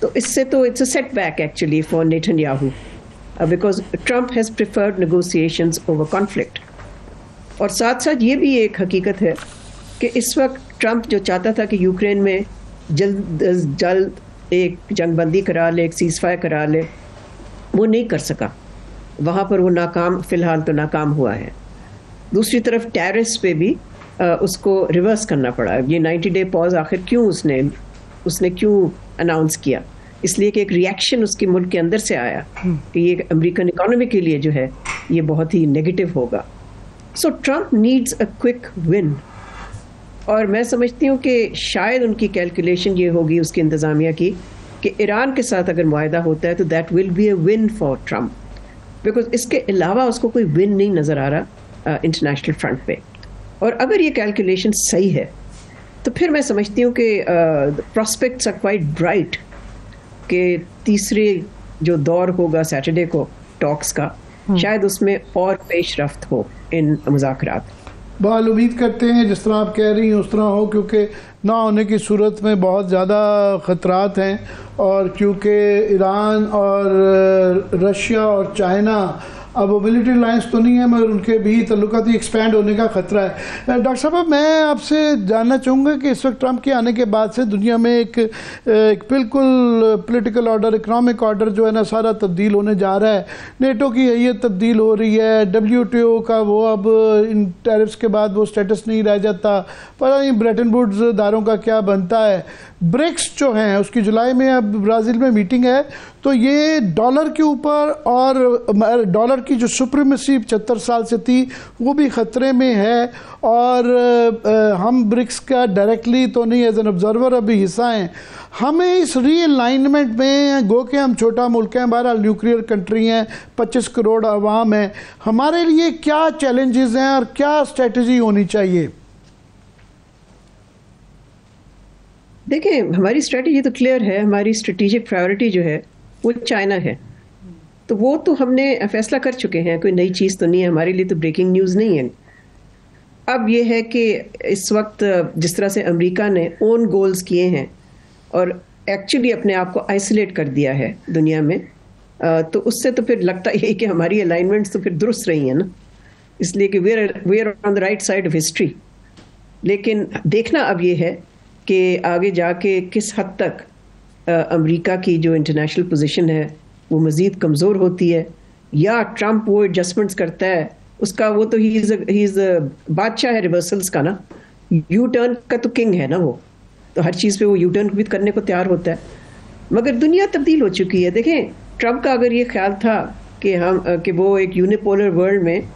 C: तो इससे तो it's a setback actually for Netanyahu, because Trump has preferred negotiations over conflict. और साथ साथ ये भी एक हकीकत है कि इस वक्त ट्रंप जो चाहता था कि यूक्रेन में जल्द एक जंगबंदी करा ले, एक सीज़फायर करा ले, वो नहीं कर सका। वहाँ पर वो नाकाम, फ़िलहाल तो नाकाम हुआ है। दूसरी तरफ टैरिफ्स पे भी उसको रिवर्स करना पड़ा। ये 90 डे पॉज आखिर क्यों उसने क्यों अनाउंस किया? इसलिए कि एक रिएक्शन उसके मुल्क के अंदर से आया कि ये अमेरिकन इकोनॉमी के लिए जो है ये बहुत ही नेगेटिव होगा। So Trump needs a quick win, और मैं समझती हूँ कि शायद उनकी कैलकुलेशन ये होगी उसकी इंतज़ामिया की कि ईरान के साथ अगर मुआहदा होता है तो that will be a win for Trump, because इसके अलावा उसको कोई विन नहीं नज़र आ रहा इंटरनेशनल फ्रंट पे। और अगर ये कैलकुलेशन सही है तो फिर मैं समझती हूँ कि प्रॉस्पेक्ट्स आर क्वाइट ब्राइट कि तीसरे जो दौर होगा सैटरडे को टॉक्स का, शायद उसमें और पेशरफ्त हो इन मुज़ाकरात।
B: बहरहाल उम्मीद करते हैं जिस तरह आप कह रही हैं उस तरह हो, क्योंकि ना होने की सूरत में बहुत ज़्यादा ख़तरात हैं, और क्योंकि ईरान और रशिया और चाइना अब वो मिलिट्री लाइन्स तो नहीं है मगर उनके भी तल्लुकात एक्सपैंड होने का ख़तरा है। डॉक्टर साहब, मैं आपसे जानना चाहूँगा कि इस वक्त ट्रंप के आने के बाद से दुनिया में एक बिल्कुल पॉलिटिकल ऑर्डर, इकनॉमिक ऑर्डर जो है ना सारा तब्दील होने जा रहा है। नेटो की हैयत तब्दील हो रही है, WTO का वो अब इन टैरिफ्स के बाद वो स्टेटस नहीं रह जाता, पता नहीं ब्रेटन वुड्स दारों का क्या बनता है। ब्रिक्स जो हैं उसकी जुलाई में अब ब्राज़ील में मीटिंग है, तो ये डॉलर के ऊपर और डॉलर की जो सुप्रीमेसी 75 साल से थी वो भी ख़तरे में है, और हम ब्रिक्स का डायरेक्टली तो नहीं एज एन ऑब्जर्वर अभी हिस्सा हैं। हमें इस रीअलाइनमेंट में, गो के हम छोटा मुल्क हैं, बहरहाल न्यूक्लियर कंट्री हैं, 25 करोड़ आवाम है, हमारे लिए क्या चैलेंजेस हैं और क्या स्ट्रेटजी होनी चाहिए?
C: देखिए, हमारी स्ट्रेटजी तो क्लियर है। हमारी स्ट्रेटेजिक प्रायोरिटी जो है वो चाइना है, तो वो तो हमने फैसला कर चुके हैं, कोई नई चीज़ तो नहीं है, हमारे लिए तो ब्रेकिंग न्यूज़ नहीं है। अब ये है कि इस वक्त जिस तरह से अमेरिका ने ओन गोल्स किए हैं और एक्चुअली अपने आप को आइसोलेट कर दिया है दुनिया में, तो उससे तो फिर लगता ही कि हमारी अलाइनमेंट्स तो फिर दुरुस्त रही हैं ना, इसलिए कि we are on the right side of history. लेकिन देखना अब ये है कि आगे जाके किस हद तक अमेरिका की जो इंटरनेशनल पोजीशन है वो मज़ीद कमज़ोर होती है, या ट्रंप वो एडजस्टमेंट्स करता है। उसका वो तो ही इज़ बादशाह है रिवर्सल्स का ना, यू टर्न का तो किंग है ना वो, तो हर चीज़ पे वो यू टर्न भी करने को तैयार होता है। मगर दुनिया तब्दील हो चुकी है। देखें, ट्रंप का अगर ये ख्याल था कि वो एक यूनिपोलर वर्ल्ड में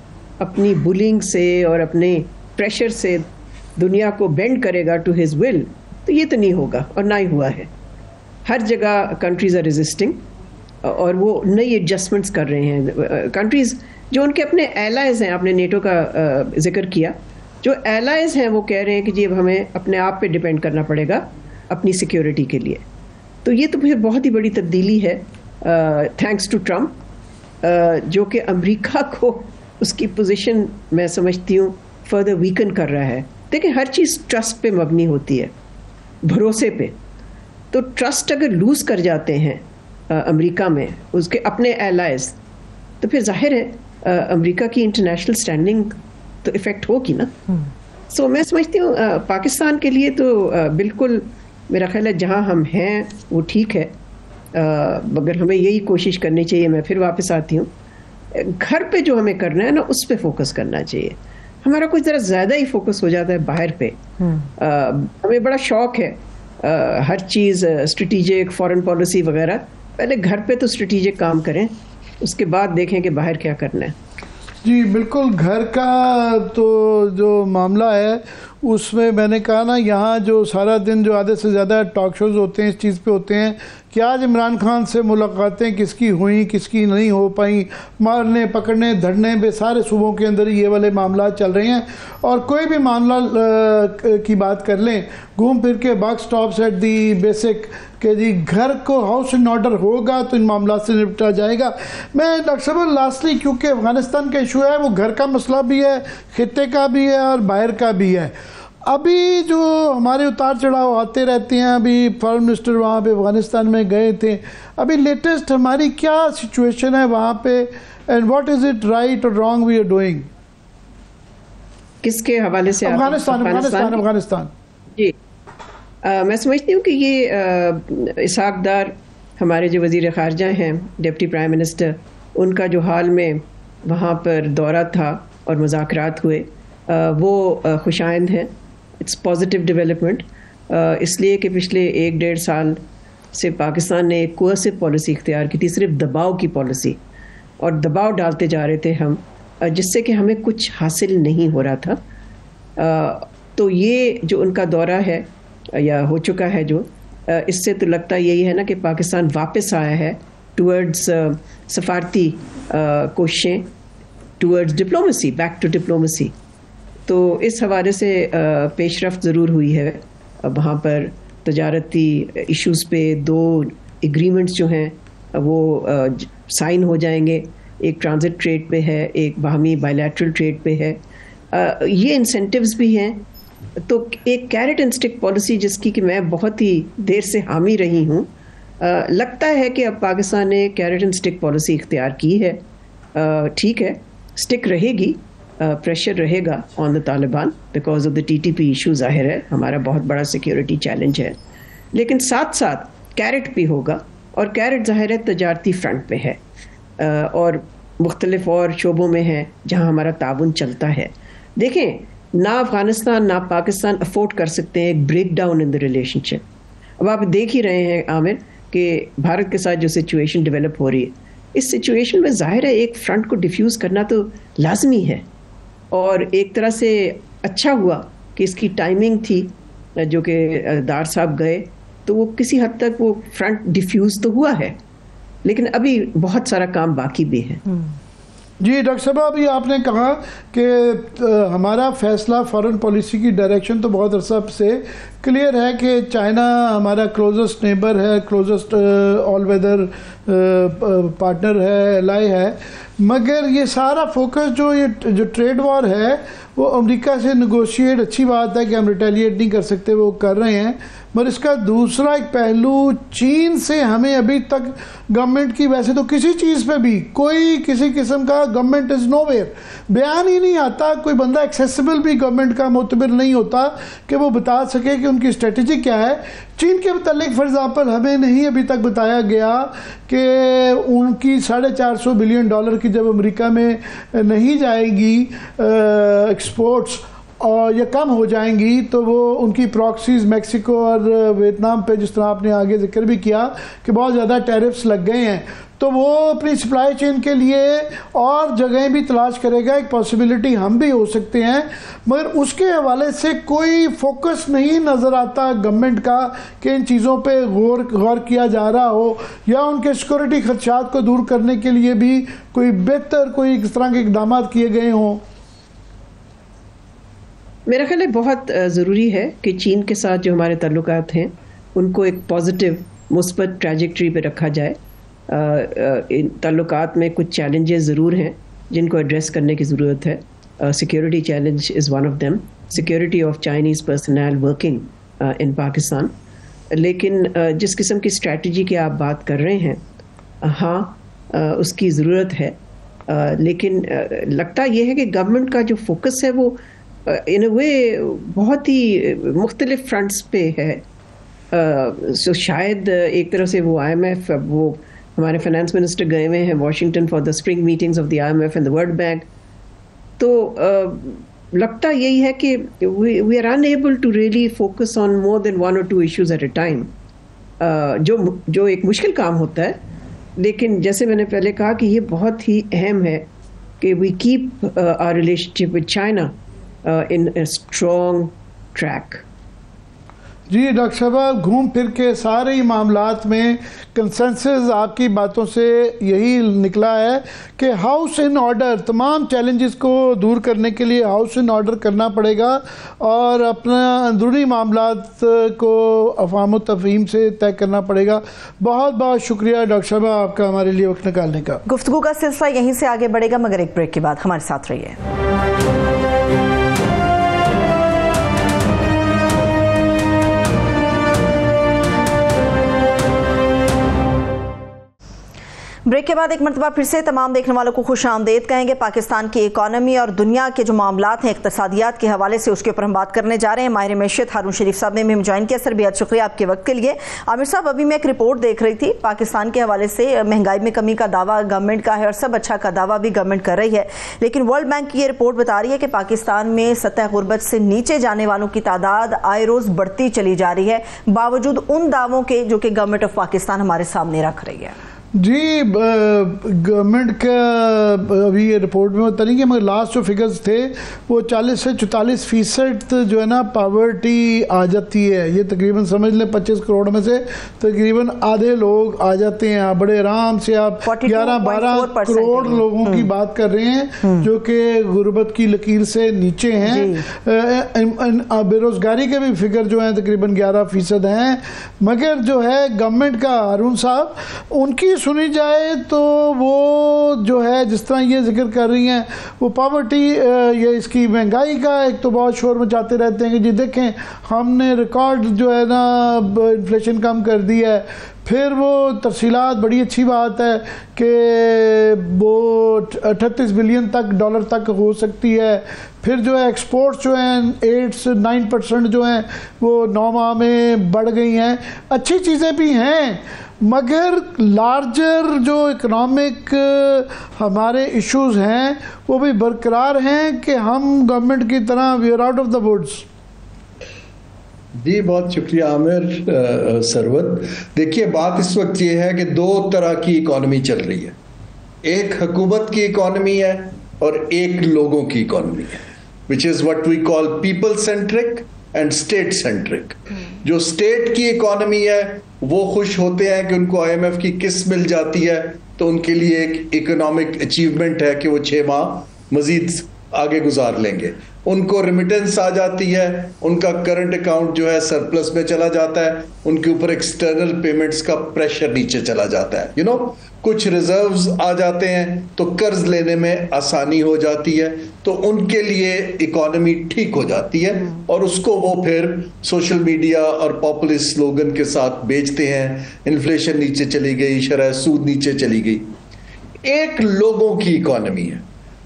C: अपनी बुलिंग से और अपने प्रेशर से दुनिया को बेंड करेगा टू हिज विल, तो ये तो नहीं होगा और ना ही हुआ है। हर जगह कंट्रीज़ आर रेजिस्टिंग और वो नई एडजस्टमेंट्स कर रहे हैं। कंट्रीज़ जो उनके अपने एलाइज हैं, आपने नेटो का जिक्र किया, जो एलाइज हैं वो कह रहे हैं कि जी अब हमें अपने आप पे डिपेंड करना पड़ेगा अपनी सिक्योरिटी के लिए। तो ये तो फिर बहुत ही बड़ी तब्दीली है थैंक्स टू ट्रंप, जो कि अमेरिका को उसकी पोजीशन मैं समझती हूँ फर्दर वीकन कर रहा है। देखिए, हर चीज़ ट्रस्ट पे मबनी होती है, भरोसे पे। तो ट्रस्ट अगर लूज़ कर जाते हैं अमेरिका में उसके अपने एलाइज, तो फिर जाहिर है अमेरिका की इंटरनेशनल स्टैंडिंग तो इफ़ेक्ट होगी ना। सो मैं समझती हूँ पाकिस्तान के लिए तो बिल्कुल मेरा ख्याल है जहाँ हम हैं वो ठीक है, मगर हमें यही कोशिश करनी चाहिए। मैं फिर वापस आती हूँ, घर पे जो हमें करना है ना उस पर फोकस करना चाहिए। हमारा कुछ ज़रा ज़्यादा ही फोकस हो जाता है बाहर पे। हमें बड़ा शौक है हर चीज़ स्ट्रेटेजिक, फॉरेन पॉलिसी वगैरह। पहले घर पे तो स्ट्रेटेजिक काम करें, उसके बाद देखें कि बाहर क्या करना है।
B: जी बिल्कुल, घर का तो जो मामला है उसमें मैंने कहा ना, यहाँ जो सारा दिन जो आधे से ज़्यादा टॉक शोज़ होते हैं इस चीज़ पे होते हैं कि आज इमरान खान से मुलाकातें किसकी हुई किसकी नहीं हो पाई, मारने पकड़ने धरने पे सारे सूबों के अंदर ये वाले मामला चल रहे हैं। और कोई भी मामला की बात कर लें, घूम फिर के buck stops at the basic कि जी घर को हाउस इन ऑर्डर होगा तो इन मामला से निपटा जाएगा। मैं डॉक्टर साहब लास्टली, क्योंकि अफगानिस्तान का इशू है, वो घर का मसला भी है, खित्ते का भी है और बाहर का भी है। अभी जो हमारे उतार चढ़ाव आते रहते हैं, अभी फॉरेन मिनिस्टर वहाँ पे अफगानिस्तान में गए थे, अभी लेटेस्ट हमारी क्या सिचुएशन है वहाँ पे, and what is it right और रॉन्ग वी आर डूइंग?
C: किसके हवाले से?
B: अफगानिस्तान।
C: जी, मैं समझती हूँ कि ये इसहाक डार हमारे जो वज़ीर ख़ारजा हैं, डिप्टी प्राइम मिनिस्टर, उनका जो हाल में वहाँ पर दौरा था और मुज़ाकरात हुए, वो खुशाइंद हैं। इट्स पॉजिटिव डेवलपमेंट, इसलिए कि पिछले 1-1.5 साल से पाकिस्तान ने एक कोर्सिव पॉलिसी इख्तियार की थी, सिर्फ दबाव की पॉलिसी, और दबाव डालते जा रहे थे हम, जिससे कि हमें कुछ हासिल नहीं हो रहा था। तो ये जो उनका दौरा है या हो चुका है जो, इससे तो लगता यही है ना कि पाकिस्तान वापस आया है टूवर्ड्स सफारती कोशिशें, towards diplomacy, back to diplomacy. तो इस हवाले से पेशरफ्त ज़रूर हुई है। वहाँ पर तजारती इश्यूज़ पे 2 एग्रीमेंट्स जो हैं वो साइन हो जाएंगे, एक ट्रांजिट ट्रेड पे है, एक बाहमी बायलैटरल ट्रेड पे है। ये इंसेंटिव्स भी हैं। तो एक कैरेट एंड स्टिक पॉलिसी जिसकी कि मैं बहुत ही देर से हामी रही हूँ, लगता है कि अब पाकिस्तान ने कैरेट एंड स्टिक पॉलिसी इख्तियार की है। ठीक है, स्टिक रहेगी, प्रेशर रहेगा on the Taliban because of the TTP issue, ज़ाहिर है हमारा बहुत बड़ा सिक्योरिटी चैलेंज है, लेकिन साथ साथ कैरेट भी होगा, और कैरेट ज़ाहिर है तजारती फ्रंट पे है और मुख्तलिफ और शोबों में है जहाँ हमारा ताउन चलता है। देखें, ना अफ़गानिस्तान ना पाकिस्तान अफोर्ड कर सकते हैं एक break down in the relationship. अब आप देख ही रहे हैं आमिर कि भारत के साथ जो सिचुएशन डेवलप हो रही है, इस सिचुएशन में ज़ाहिर है एक फ्रंट को डिफ्यूज़ करना तो लाजमी है, और एक तरह से अच्छा हुआ कि इसकी टाइमिंग थी, जो कि दार साहब गए तो वो किसी हद तक वो फ्रंट डिफ्यूज़ तो हुआ है, लेकिन अभी बहुत सारा काम बाकी भी है।
B: जी डॉक्टर साहब, अभी आपने कहा कि हमारा फैसला फॉरेन पॉलिसी की डायरेक्शन तो बहुत अरसा से क्लियर है कि चाइना हमारा क्लोजेस्ट नेबर है, क्लोजेस्ट ऑल वेदर पार्टनर है, एलाई है, मगर ये सारा फोकस जो ट्रेड वॉर है वो अमेरिका से नेगोशिएट, अच्छी बात है कि हम रिटेलिएट नहीं कर सकते, वो कर रहे हैं, मगर इसका दूसरा एक पहलू चीन से हमें अभी तक गवर्नमेंट की, वैसे तो किसी चीज़ पे भी कोई किसी किस्म का गवर्नमेंट इज़ नोवेयर, बयान ही नहीं आता, कोई बंदा एक्सेसिबल भी गवर्नमेंट का मोतबर नहीं होता कि वो बता सके कि उनकी स्ट्रेटजी क्या है। चीन के मतलब फॉर एग्जाम्पल हमें नहीं अभी तक बताया गया कि उनकी $450 बिलियन की जब अमेरिका में नहीं जाएगी एक्सपोर्ट्स और या कम हो जाएंगी, तो वो उनकी प्रॉक्सीज मैक्सिको और वियतनाम पे, जिस तरह आपने आगे जिक्र भी किया कि बहुत ज़्यादा टैरिफ्स लग गए हैं, तो वो अपनी सप्लाई चेन के लिए और जगहें भी तलाश करेगा। एक पॉसिबिलिटी हम भी हो सकते हैं, मगर उसके हवाले से कोई फोकस नहीं नज़र आता गवर्नमेंट का कि इन चीज़ों पे गौर किया जा रहा हो, या उनके सिक्योरिटी खदशात को दूर करने के लिए भी कोई बेहतर कोई इस तरह के इकदाम किए गए हों।
C: मेरा ख्याल है बहुत ज़रूरी है कि चीन के साथ जो हमारे ताल्लुकात हैं उनको एक पॉजिटिव मुस्बत ट्रैजेक्टरी पे रखा जाए। इन ताल्लुकात में कुछ चैलेंजेस ज़रूर हैं जिनको एड्रेस करने की ज़रूरत है। Security challenge is one of them, security of Chinese personal working in Pakistan. लेकिन जिस किस्म की स्ट्रेटजी की आप बात कर रहे हैं, हाँ उसकी ज़रूरत है, लेकिन लगता यह है कि गवर्नमेंट का जो फोकस है वो इन अ वे बहुत ही मुख्तलिफ फ्रंट्स पे है। सो शायद एक तरह से वो IMF, वो हमारे फाइनेंस मिनिस्टर गए हुए हैं Washington for the spring meetings of the IMF and the world bank, तो लगता यही है कि we are unable to really focus on more than 1 or 2 issues at a time, जो एक मुश्किल काम होता है। लेकिन जैसे मैंने पहले कहा कि ये बहुत ही अहम है कि we keep our relationship with China in a strong track.
B: जी डॉक्टर साहब, घूम फिर के सारे ही मामलात में कंसेंसस आपकी बातों से यही निकला है कि हाउस इन ऑर्डर, तमाम चैलेंजेस को दूर करने के लिए हाउस इन ऑर्डर करना पड़ेगा और अपना अंदरूनी मामलात को अफाम तफहीम से तय करना पड़ेगा। बहुत बहुत शुक्रिया डॉक्टर साहब आपका हमारे लिए वक्त निकालने का।
A: गुफ्तगू का सिलसिला यहीं से आगे बढ़ेगा, मगर एक ब्रेक के बाद हमारे साथ रहिए। ब्रेक के बाद एक मरतबा फिर से तमाम देखने वालों को खुश आमदेद कहेंगे। पाकिस्तान की इकॉनमी और दुनिया के जो मामलात हैं इक़्तिसादियात के हवाले से, उसके ऊपर हम बात करने जा रहे हैं। माहिर मैशत हारून शरीफ साहब ने हमें ज्वाइन किया। सर बेहद शुक्रिया आपके वक्त के लिए। आमिर साहब, अभी मैं एक रिपोर्ट देख रही थी पाकिस्तान के हवाले से, महंगाई में कमी का दावा गवर्नमेंट का है और सब अच्छा का दावा भी गवर्नमेंट कर रही है, लेकिन वर्ल्ड बैंक की ये रिपोर्ट बता रही है कि पाकिस्तान में सतह गुर्बत से नीचे जाने वालों की तादाद आए रोज़ बढ़ती चली जा रही है, बावजूद उन दावों के जो कि गवर्नमेंट ऑफ पाकिस्तान हमारे सामने रख रही है।
B: जी, गवर्नमेंट का अभी ये रिपोर्ट में होता नहीं कि मगर लास्ट जो फिगर्स थे वो 40 से 44% जो है ना पावर्टी आ जाती है। ये तकरीबन समझ लें 25 करोड़ में से तकरीबन आधे लोग आ जाते हैं। आप बड़े आराम से आप 11-12 करोड़ लोगों की बात कर रहे हैं जो कि गुर्बत की लकीर से नीचे हैं। बेरोजगारी के भी फिगर जो हैं तकरीबन 11% हैं। मगर जो है गवर्नमेंट का, हारून साहब, उनकी सुनी जाए तो वो जो है जिस तरह ये जिक्र कर रही हैं, वो पॉवर्टी, ये इसकी महंगाई का एक तो बहुत शोर मचाते रहते हैं कि जी देखें हमने रिकॉर्ड जो है ना इन्फ्लेशन कम कर दी है। फिर वो तफसीलात, बड़ी अच्छी बात है कि वो 38 बिलियन डॉलर तक हो सकती है। फिर जो है एक्सपोर्ट्स जो हैं 8 से 9% जो हैं वो 9 माह में बढ़ गई हैं। अच्छी चीज़ें भी हैं, मगर लार्जर जो इकोनॉमिक हमारे इश्यूज हैं वो भी बरकरार हैं कि हम गवर्नमेंट की तरह we are out of the woods.
D: जी बहुत शुक्रिया आमिर सरवत। देखिए बात इस वक्त ये है कि दो तरह की इकॉनमी चल रही है, एक हुकूमत की इकॉनमी है और एक लोगों की इकॉनमी है, which is what we call people centric and state centric. जो स्टेट की इकॉनमी है वो खुश होते हैं कि उनको IMF की किस्त मिल जाती है, तो उनके लिए एक इकोनॉमिक अचीवमेंट है कि वो 6 माह मजीद आगे गुजार लेंगे। उनको रेमिटेंस आ जाती है, उनका करंट अकाउंट जो है सरप्लस में चला जाता है, उनके ऊपर एक्सटर्नल पेमेंट्स का प्रेशर नीचे चला जाता है। कुछ रिजर्व्स आ जाते हैं तो कर्ज लेने में आसानी हो जाती है, तो उनके लिए इकोनॉमी ठीक हो जाती है और उसको वो फिर सोशल मीडिया और पॉपुलिस्ट स्लोगन के साथ बेचते हैं। इन्फ्लेशन नीचे चली गई, शरह सूद नीचे चली गई। एक लोगों की इकोनॉमी है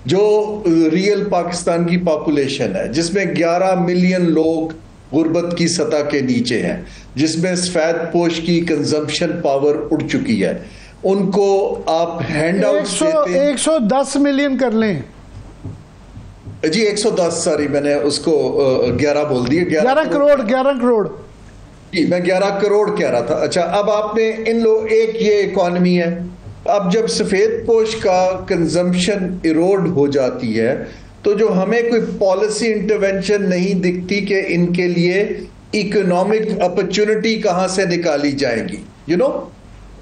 D: जो रियल पाकिस्तान की पॉपुलेशन है, जिसमें 11 मिलियन लोग गुर्बत की सतह के नीचे हैं, जिसमें सफेद पोश की कंजम्पशन पावर उड़ चुकी है। उनको आप हैंड आउट
B: 110 मिलियन कर लें
D: जी, 110, सॉरी मैंने उसको 11 बोल दिए,
B: 11 करोड़
D: जी, मैं 11 करोड़ कह रहा था। अच्छा, अब आपने इन लोग, एक ये इकॉनमी है। अब जब सफेद पोश का कंजम्पशन इरोड हो जाती है तो जो हमें कोई पॉलिसी इंटरवेंशन नहीं दिखती कि इनके लिए इकोनॉमिक अपॉर्चुनिटी कहां से निकाली जाएगी।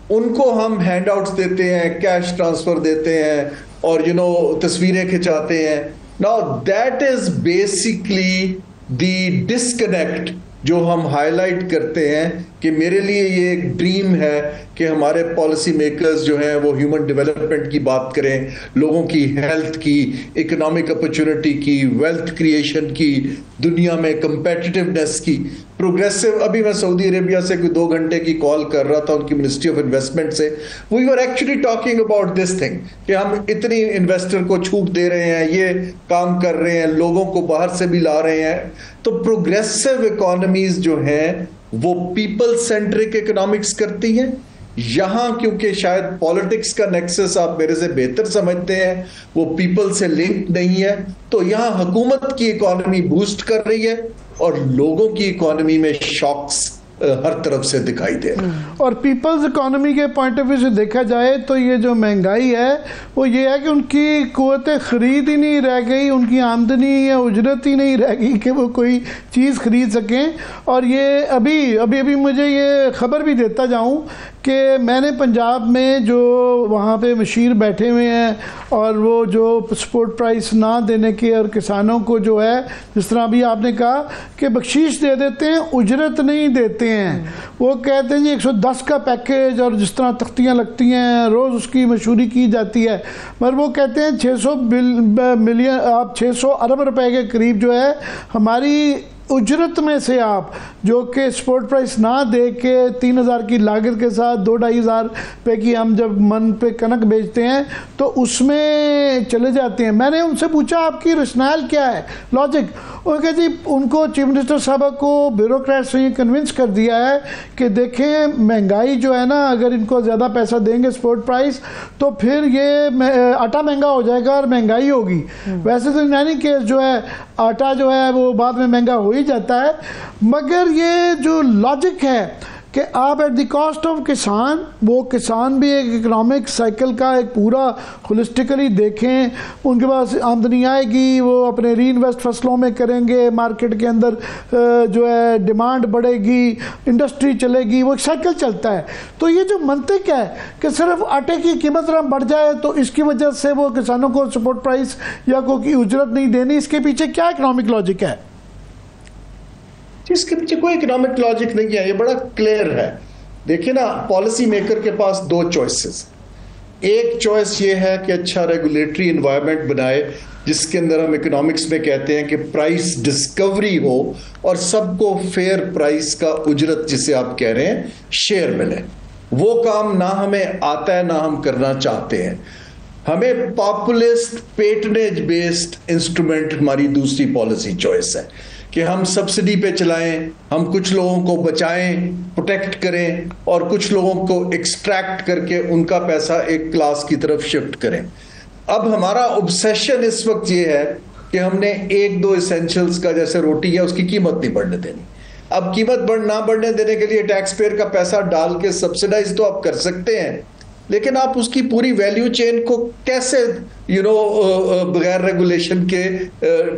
D: उनको हम हैंडआउट्स देते हैं, कैश ट्रांसफर देते हैं और तस्वीरें खिंचाते हैं। Now that is basically the disconnect जो हम हाईलाइट करते हैं कि मेरे लिए ये एक ड्रीम है कि हमारे पॉलिसी मेकर्स जो हैं वो ह्यूमन डेवलपमेंट की बात करें, लोगों की हेल्थ की, इकोनॉमिक अपॉर्चुनिटी की, वेल्थ क्रिएशन की, दुनिया में कंपेटिटिवनेस की, प्रोग्रेसिव। अभी मैं सऊदी अरेबिया से कोई 2 घंटे की कॉल कर रहा था उनकी मिनिस्ट्री ऑफ इन्वेस्टमेंट से। We were actually talking about this thing कि हम इतनी इन्वेस्टर को छूट दे रहे हैं, ये काम कर रहे हैं, लोगों को बाहर से भी ला रहे हैं। तो प्रोग्रेसिव इकोनॉमीज जो हैं वो पीपल सेंट्रिक इकोनॉमिक्स करती हैं। यहां क्योंकि शायद पॉलिटिक्स का नेक्सस आप मेरे से बेहतर समझते हैं, वो पीपल से लिंक नहीं है, तो यहां हुकूमत की इकोनॉमी बूस्ट कर रही है और लोगों की इकोनॉमी में शॉक्स हर तरफ से दिखाई दे रहा है।
B: और पीपल्स इकोनॉमी के पॉइंट ऑफ व्यू से देखा जाए तो ये जो महंगाई है वो ये है कि उनकी कुव्वत खरीद ही नहीं रह गई, उनकी आमदनी या उजरत ही नहीं रह गई कि वो कोई चीज़ खरीद सकें। और ये अभी मुझे ये खबर भी देता जाऊं कि मैंने पंजाब में जो वहाँ पे मशीर बैठे हुए हैं और वो जो सपोर्ट प्राइस ना देने के और किसानों को जो है जिस तरह अभी आपने कहा कि बख्शीश दे देते हैं, उजरत नहीं देते हैं। वो कहते हैं जी 110 का पैकेज और जिस तरह तख्तियाँ लगती हैं रोज़ उसकी मशहूरी की जाती है, मगर वो कहते हैं 600 अरब रुपए के करीब जो है हमारी उजरत में से आप जो कि सपोर्ट प्राइस ना दे के 3000 की लागत के साथ 2-2.5 रुपये की हम जब मन पे कनक बेचते हैं तो उसमें चले जाते हैं। मैंने उनसे पूछा आपकी रशनैल क्या है, लॉजिक। उनके जी उनको चीफ मिनिस्टर साहब को ब्यूरोक्रेट्स ने कन्विंस कर दिया है कि देखें महंगाई जो है ना, अगर इनको ज़्यादा पैसा देंगे सपोर्ट प्राइस तो फिर ये आटा महंगा हो जाएगा और महंगाई होगी। वैसे तो यूनानी केस जो है आटा जो है वो बाद में महंगा हो ही जाता है, मगर ये जो लॉजिक है कि आप एट द कॉस्ट ऑफ किसान, वो किसान भी एक इकोनॉमिक साइकिल का एक पूरा होलिस्टिकली देखें, उनके पास आमदनी आएगी, वो अपने री इन्वेस्ट फसलों में करेंगे, मार्केट के अंदर जो है डिमांड बढ़ेगी, इंडस्ट्री चलेगी, वो एक साइकिल चलता है। तो ये जो मंतिक है कि सिर्फ आटे की कीमत बढ़ जाए तो इसकी वजह से वो किसानों को सपोर्ट प्राइस या कोई उजरत नहीं देनी, इसके पीछे क्या इकोनॉमिक लॉजिक है?
D: इसके पीछे कोई इकोनॉमिक लॉजिक नहीं है, ये बड़ा क्लियर है। देखिए ना, पॉलिसी मेकर के पास 2 चॉइसेस। एक चॉइस ये है कि अच्छा रेगुलेटरी एनवायरनमेंट बनाए जिसके अंदर हम इकोनॉमिक्स में कहते हैं कि प्राइस डिस्कवरी हो और सबको फेयर प्राइस का उजरत जिसे आप कह रहे हैं शेयर मिले। वो काम ना हमें आता है ना हम करना चाहते हैं। हमें पॉपुलिस्ट पेटनेज बेस्ड इंस्ट्रूमेंट हमारी दूसरी पॉलिसी चॉइस है कि हम सब्सिडी पे चलाएं, हम कुछ लोगों को बचाएं, प्रोटेक्ट करें और कुछ लोगों को एक्सट्रैक्ट करके उनका पैसा एक क्लास की तरफ शिफ्ट करें। अब हमारा ऑब्सेशन इस वक्त ये है कि हमने 1-2 एसेंशियल्स का जैसे रोटी है उसकी कीमत नहीं बढ़ने देनी। अब कीमत ना बढ़ने देने के लिए टैक्स पेयर का पैसा डाल के सब्सिडाइज तो आप कर सकते हैं, लेकिन आप उसकी पूरी वैल्यू चेन को कैसे बगैर रेगुलेशन के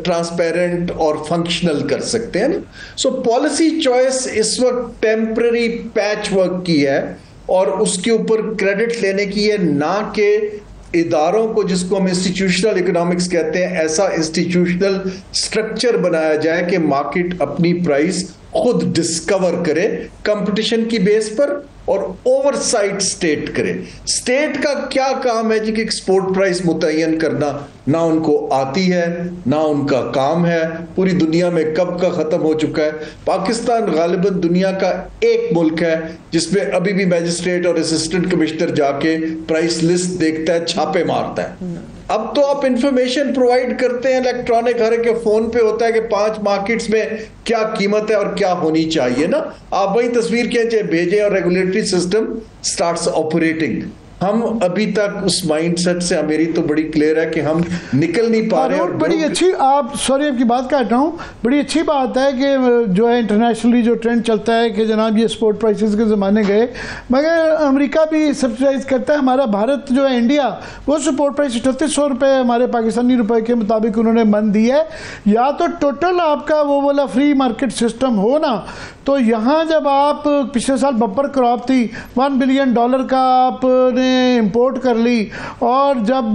D: ट्रांसपेरेंट और फंक्शनल कर सकते हैं ना। सो पॉलिसी चॉइस इस वक्त टेम्पररी पैच वर्क की है और उसके ऊपर क्रेडिट लेने की है, ना कि इदारों को जिसको हम इंस्टीट्यूशनल इकोनॉमिक्स कहते हैं ऐसा इंस्टीट्यूशनल स्ट्रक्चर बनाया जाए कि मार्केट अपनी प्राइस खुद डिस्कवर करे कंपटीशन की बेस पर और ओवरसाइट स्टेट करे। स्टेट का क्या काम है जी कि एक्सपोर्ट प्राइस मुतय्यन करना, ना उनको आती है ना उनका काम है। पूरी दुनिया में कब का खत्म हो चुका है। पाकिस्तान गालिबन दुनिया का एक मुल्क है जिसमें अभी भी मैजिस्ट्रेट और असिस्टेंट कमिश्नर जाके प्राइस लिस्ट देखता है, छापे मारता है। अब तो आप इंफॉर्मेशन प्रोवाइड करते हैं इलेक्ट्रॉनिक, हर के फोन पे होता है कि 5 मार्केट्स में क्या कीमत है और क्या होनी चाहिए ना। आप वही तस्वीर खींचे भेजें और रेगुलेटरी सिस्टम स्टार्ट्स ऑपरेटिंग। हम अभी तक उस माइंडसेट से, मेरी तो बड़ी क्लियर है कि हम निकल नहीं पा रहे। और
B: बड़ी अच्छी, आप सॉरी आपकी बात काट रहा हूँ, बड़ी अच्छी बात है कि जो है इंटरनेशनली जो ट्रेंड चलता है कि जनाब ये स्पोर्ट प्राइसेस के ज़माने गए, मगर अमेरिका भी सब्सिडाइज करता है। हमारा भारत जो है इंडिया, वो सपोर्ट प्राइस 3800 रुपये हमारे पाकिस्तानी रुपए के मुताबिक उन्होंने मन दी है। या तो टोटल आपका वो वाला फ्री मार्केट सिस्टम हो ना, तो यहाँ जब आप पिछले साल बम्पर क्रॉप थी, $1 बिलियन का आपने इंपोर्ट कर ली, और जब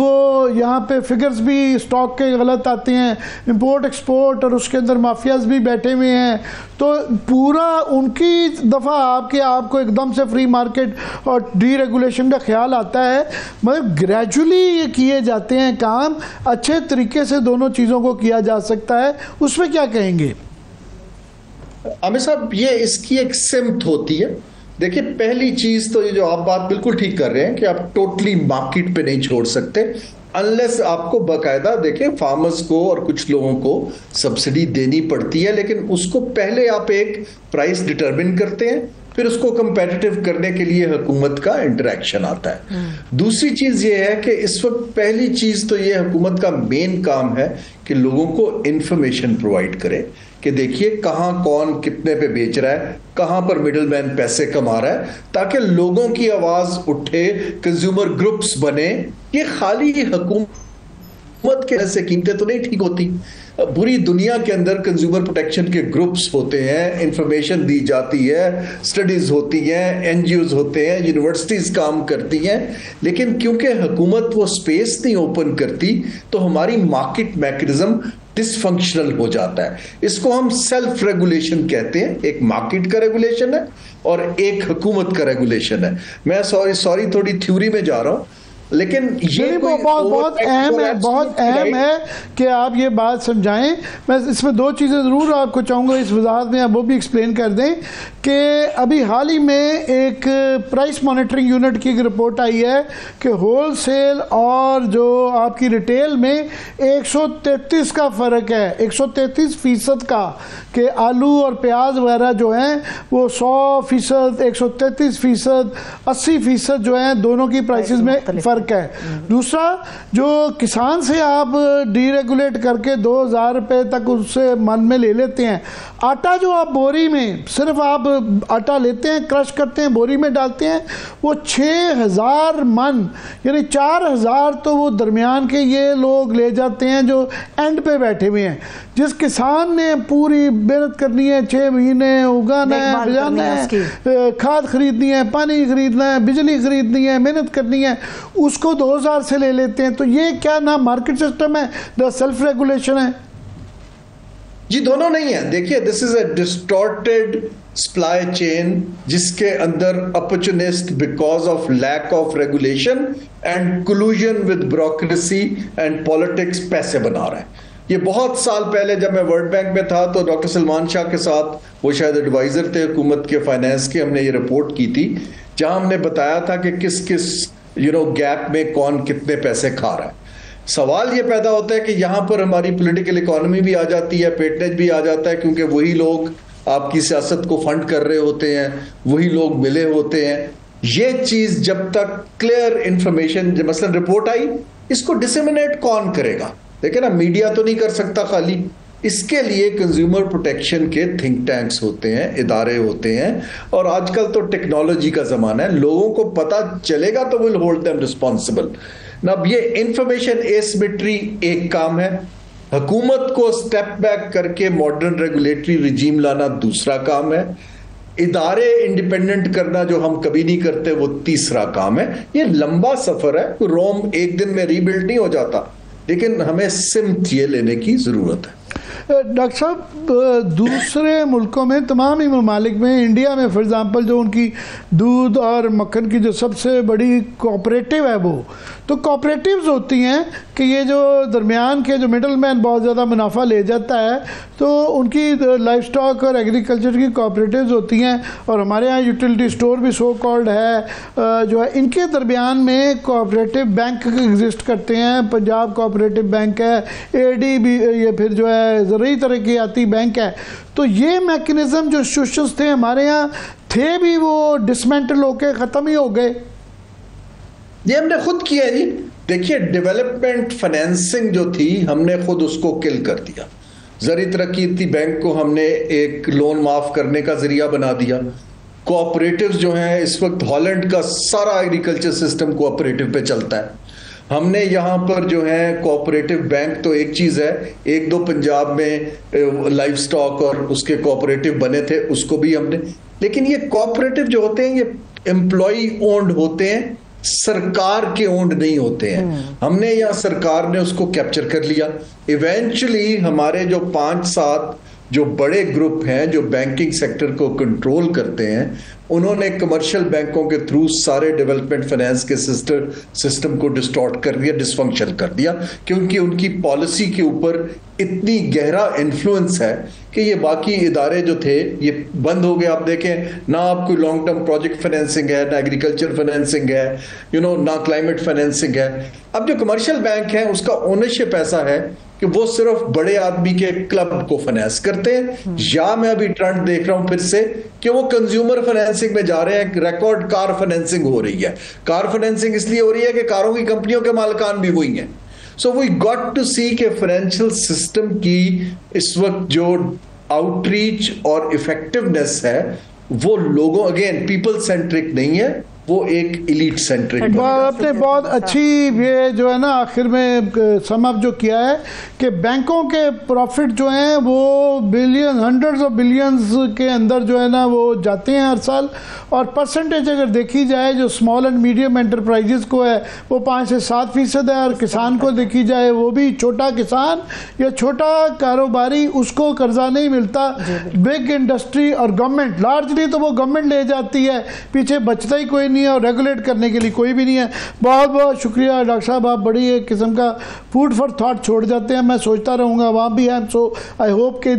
B: यहाँ पे फिगर्स भी स्टॉक के गलत आते हैं, इंपोर्ट एक्सपोर्ट, और उसके अंदर माफियाज भी बैठे हुए हैं, तो पूरा उनकी दफ़ा आपको एकदम से फ्री मार्केट और डी रेगुलेशन का ख्याल आता है। मतलब ग्रेजुअली ये किए जाते हैं काम, अच्छे तरीके से दोनों चीज़ों को किया जा सकता है। उसमें क्या कहेंगे
D: आमिर साहब? ये इसकी एक सिमत होती है। देखिए, पहली चीज तो ये जो आप बात बिल्कुल ठीक कर रहे हैं कि आप टोटली मार्केट पे नहीं छोड़ सकते अनलेस आपको बाकायदा, देखें, फार्मर्स को और कुछ लोगों को सब्सिडी देनी पड़ती है, लेकिन उसको पहले आप एक प्राइस डिटरमिन करते हैं, फिर उसको कंपेटिटिव करने के लिए हुकूमत का इंटरेक्शन आता है। दूसरी चीज ये है कि इस वक्त पहली चीज तो ये हुकूमत का मेन काम है कि लोगों को इंफॉर्मेशन प्रोवाइड करे कि देखिए कहां कौन कितने पे बेच रहा है, कहां पर मिडिल मैन पैसे कमा रहा है, ताकि लोगों की आवाज उठे, कंज्यूमर ग्रुप्स बने। ये खाली हुकूमत के ऐसे कीमतें तो नहीं ठीक होती, पूरी दुनिया के अंदर कंज्यूमर प्रोटेक्शन के ग्रुप्स होते हैं, इंफॉर्मेशन दी जाती है, स्टडीज होती हैं, एनजीओज होते हैं, यूनिवर्सिटीज काम करती हैं, लेकिन क्योंकि हुकूमत वो स्पेस नहीं ओपन करती तो हमारी मार्केट मैकेनिज्म डिसफंक्शनल हो जाता है। इसको हम सेल्फ रेगुलेशन कहते हैं। एक मार्केट का रेगुलेशन है और एक हुकूमत का रेगुलेशन है। मैं सॉरी थोड़ी थ्योरी में जा रहा हूं, लेकिन ये
B: बहुत अहम है कि आप ये बात समझाएं। मैं इसमें दो चीज़ें ज़रूर आपको चाहूँगा इस वजाहत में, आप वो भी एक्सप्लेन कर दें कि अभी हाल ही में एक प्राइस मॉनिटरिंग यूनिट की एक रिपोर्ट आई है कि होल सेल और जो आपकी रिटेल में 133 का फ़र्क है, 133% का, कि आलू और प्याज वगैरह जो हैं वो 100%, 133%, 80% जो हैं दोनों की प्राइसेस में फ़र्क है। दूसरा, जो किसान से आप डीरेगुलेट करके 2000 रुपये तक उससे मन में ले लेते हैं, आटा जो आप बोरी में सिर्फ आप आटा लेते हैं, क्रश करते हैं, बोरी में डालते हैं, वो 6000 मन यानी 4000 तो वो दरमियान के ये लोग ले जाते हैं जो एंड पे बैठे हुए हैं। जिस किसान ने पूरी मेहनत करनी है, 6 महीने उगाना है, बिजाना है, खाद खरीदनी है, पानी खरीदना है, बिजली खरीदनी है, मेहनत करनी है, उसको 2000 से ले लेते हैं। तो ये क्या ना मार्केट सिस्टम है, ना सेल्फ रेगुलेशन है?
D: जी, दोनों नहीं है। देखिए, this is a distorted supply chain जिसके अंदर opportunist because of lack of regulation and collusion with bureaucracy and politics पैसे बना रहे हैं। ये बहुत साल पहले जब मैं वर्ल्ड बैंक में था तो डॉक्टर सलमान शाह के साथ, वो शायद एडवाइजर थे हुकूमत के फाइनेंस के, हमने ये रिपोर्ट की थी जहां हमने बताया था कि किस किस गैप में कौन कितने पैसे खा रहा है। सवाल ये पैदा होता है कि यहां पर हमारी पॉलिटिकल इकोनॉमी भी आ जाती है, पेटनेज भी आ जाता है, क्योंकि वही लोग आपकी सियासत को फंड कर रहे होते हैं, वही लोग मिले होते हैं। ये चीज जब तक क्लियर इंफॉर्मेशन, मसलन रिपोर्ट आई, इसको डिसेमिनेट कौन करेगा? देखिए ना, मीडिया तो नहीं कर सकता खाली, इसके लिए कंज्यूमर प्रोटेक्शन के थिंक टैंक्स होते हैं, इदारे होते हैं, और आजकल तो टेक्नोलॉजी का जमाना है, लोगों को पता चलेगा तो विल होल्ड देम रिस्पॉन्सिबल। अब ये इंफॉर्मेशन एसिमेट्री एक काम है, हुकूमत को स्टेप बैक करके मॉडर्न रेगुलेटरी रिजीम लाना दूसरा काम है, इदारे इंडिपेंडेंट करना जो हम कभी नहीं करते वो तीसरा काम है। ये लंबा सफर है, रोम एक दिन में रीबिल्ड नहीं हो जाता, लेकिन हमें सिमत ये लेने की जरूरत है।
B: डॉक्टर साहब, दूसरे मुल्कों में, तमाम ही ममालिक में, इंडिया में फॉर एग्ज़ाम्पल जो उनकी दूध और मक्खन की जो सबसे बड़ी कोऑपरेटिव है, वो तो कोऑपरेटिव्स होती हैं कि ये जो दरमियान के जो मिडल मैन बहुत ज़्यादा मुनाफा ले जाता है, तो उनकी लाइफ स्टॉक और एग्रीकल्चर की कोऑपरेटिव्स होती हैं, और हमारे यहाँ यूटिलिटी स्टोर भी सो कॉल्ड है जो है, इनके दरमियान में कोऑपरेटिव बैंक एग्जिस्ट करते हैं। पंजाब कोऑपरेटिव बैंक है, एडी भी, ये फिर जो है ज़रूरी तरक्याती बैंक है। तो ये मैकेनिज्म जो इंस्टीट्यूशंस थे हमारे यहाँ थे भी, वो डिसमेंटल होके ख़त्म ही हो गए।
D: ये हमने खुद किया जी। देखिए, डेवलपमेंट फाइनेंसिंग जो थी हमने खुद उसको किल कर दिया। ज़रूरी तरक्याती बैंक को हमने एक लोन माफ करने का जरिया बना दिया। कोऑपरेटिव्स जो हैं, इस वक्त हॉलैंड का सारा एग्रीकल्चर सिस्टम कोऑपरेटिव पे चलता है। हमने यहाँ पर जो है कोऑपरेटिव बैंक तो एक चीज़ है, एक दो पंजाब में लाइफ स्टॉक और उसके कोऑपरेटिव बने थे, उसको भी हमने, लेकिन ये कोऑपरेटिव जो होते हैं ये एम्प्लॉय ओन्ड होते हैं, सरकार के ओन्ड नहीं होते हैं। हमने यहाँ सरकार ने उसको कैप्चर कर लिया। इवेंचुअली हमारे जो 5-7 जो बड़े ग्रुप हैं जो बैंकिंग सेक्टर को कंट्रोल करते हैं, उन्होंने कमर्शियल बैंकों के थ्रू सारे डेवलपमेंट फाइनेंस के सिस्टम को डिस्टॉर्ट कर दिया, डिसफंक्शन कर दिया, क्योंकि उनकी पॉलिसी के ऊपर इतनी गहरा इन्फ्लुएंस है कि ये बाकी इदारे जो थे ये बंद हो गए। आप देखें ना, आप कोई लॉन्ग टर्म प्रोजेक्ट फाइनेंसिंग है, ना एग्रीकल्चर फाइनेंसिंग है, ना क्लाइमेट फाइनेंसिंग है। अब जो कमर्शियल बैंक है उसका ओनरशिप ऐसा है कि वो सिर्फ बड़े आदमी के क्लब को फाइनेंस करते हैं, या मैं अभी ट्रेंड देख रहा हूं फिर से कि वो कंज्यूमर फाइनेंसिंग फाइनेंसिंग में जा रहे हैं, रिकॉर्ड कार फाइनेंसिंग हो रही है। कार फाइनेंसिंग इसलिए हो रही है कि कारों की कंपनियों के मालिकान भी वही हैं। सो वी गॉट टू सी के फाइनेंशियल सिस्टम की इस वक्त जो आउटरीच और इफेक्टिवनेस है वो लोगों, अगेन पीपल सेंट्रिक नहीं है, वो एक एलीट सेंट्रिक।
B: आपने बहुत अच्छी ये जो है ना आखिर में सम अप जो किया है कि बैंकों के प्रॉफिट जो हैं वो बिलियन, हंड्रेड्स ऑफ बिलियंस के अंदर जो है ना वो जाते हैं हर साल, और परसेंटेज अगर देखी जाए जो स्मॉल एंड मीडियम एंटरप्राइजेस को है वो 5 से 7% है, और किसान को देखी जाए वो भी छोटा किसान या छोटा कारोबारी उसको कर्जा नहीं मिलता। बिग इंडस्ट्री और गवर्नमेंट, लार्जली तो वो गवर्नमेंट ले जाती है, पीछे बचता ही कोई नहीं है और रेगुलेट करने के लिए कोई भी नहीं है। बहुत बहुत शुक्रिया डॉक्टर साहब, आप बड़ी एक किस्म का फूड फॉर थॉट छोड़ जाते हैं। मैं सोचता रहूँगा वहाँ भी है, सो आई होप के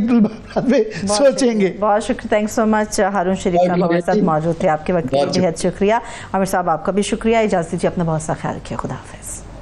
B: सोचेंगे।
A: बहुत शुक्रिया, थैंक्स सो मच हारून शरीफ साहब हमारे साथ मौजूद थे, आपके वक्त के लिए बेहद शुक्रिया। आमिर साहब आपका भी शुक्रिया, इजाज़त दीजिए, अपना बहुत सा ख्याल रखिए, खुदा हाफिज़।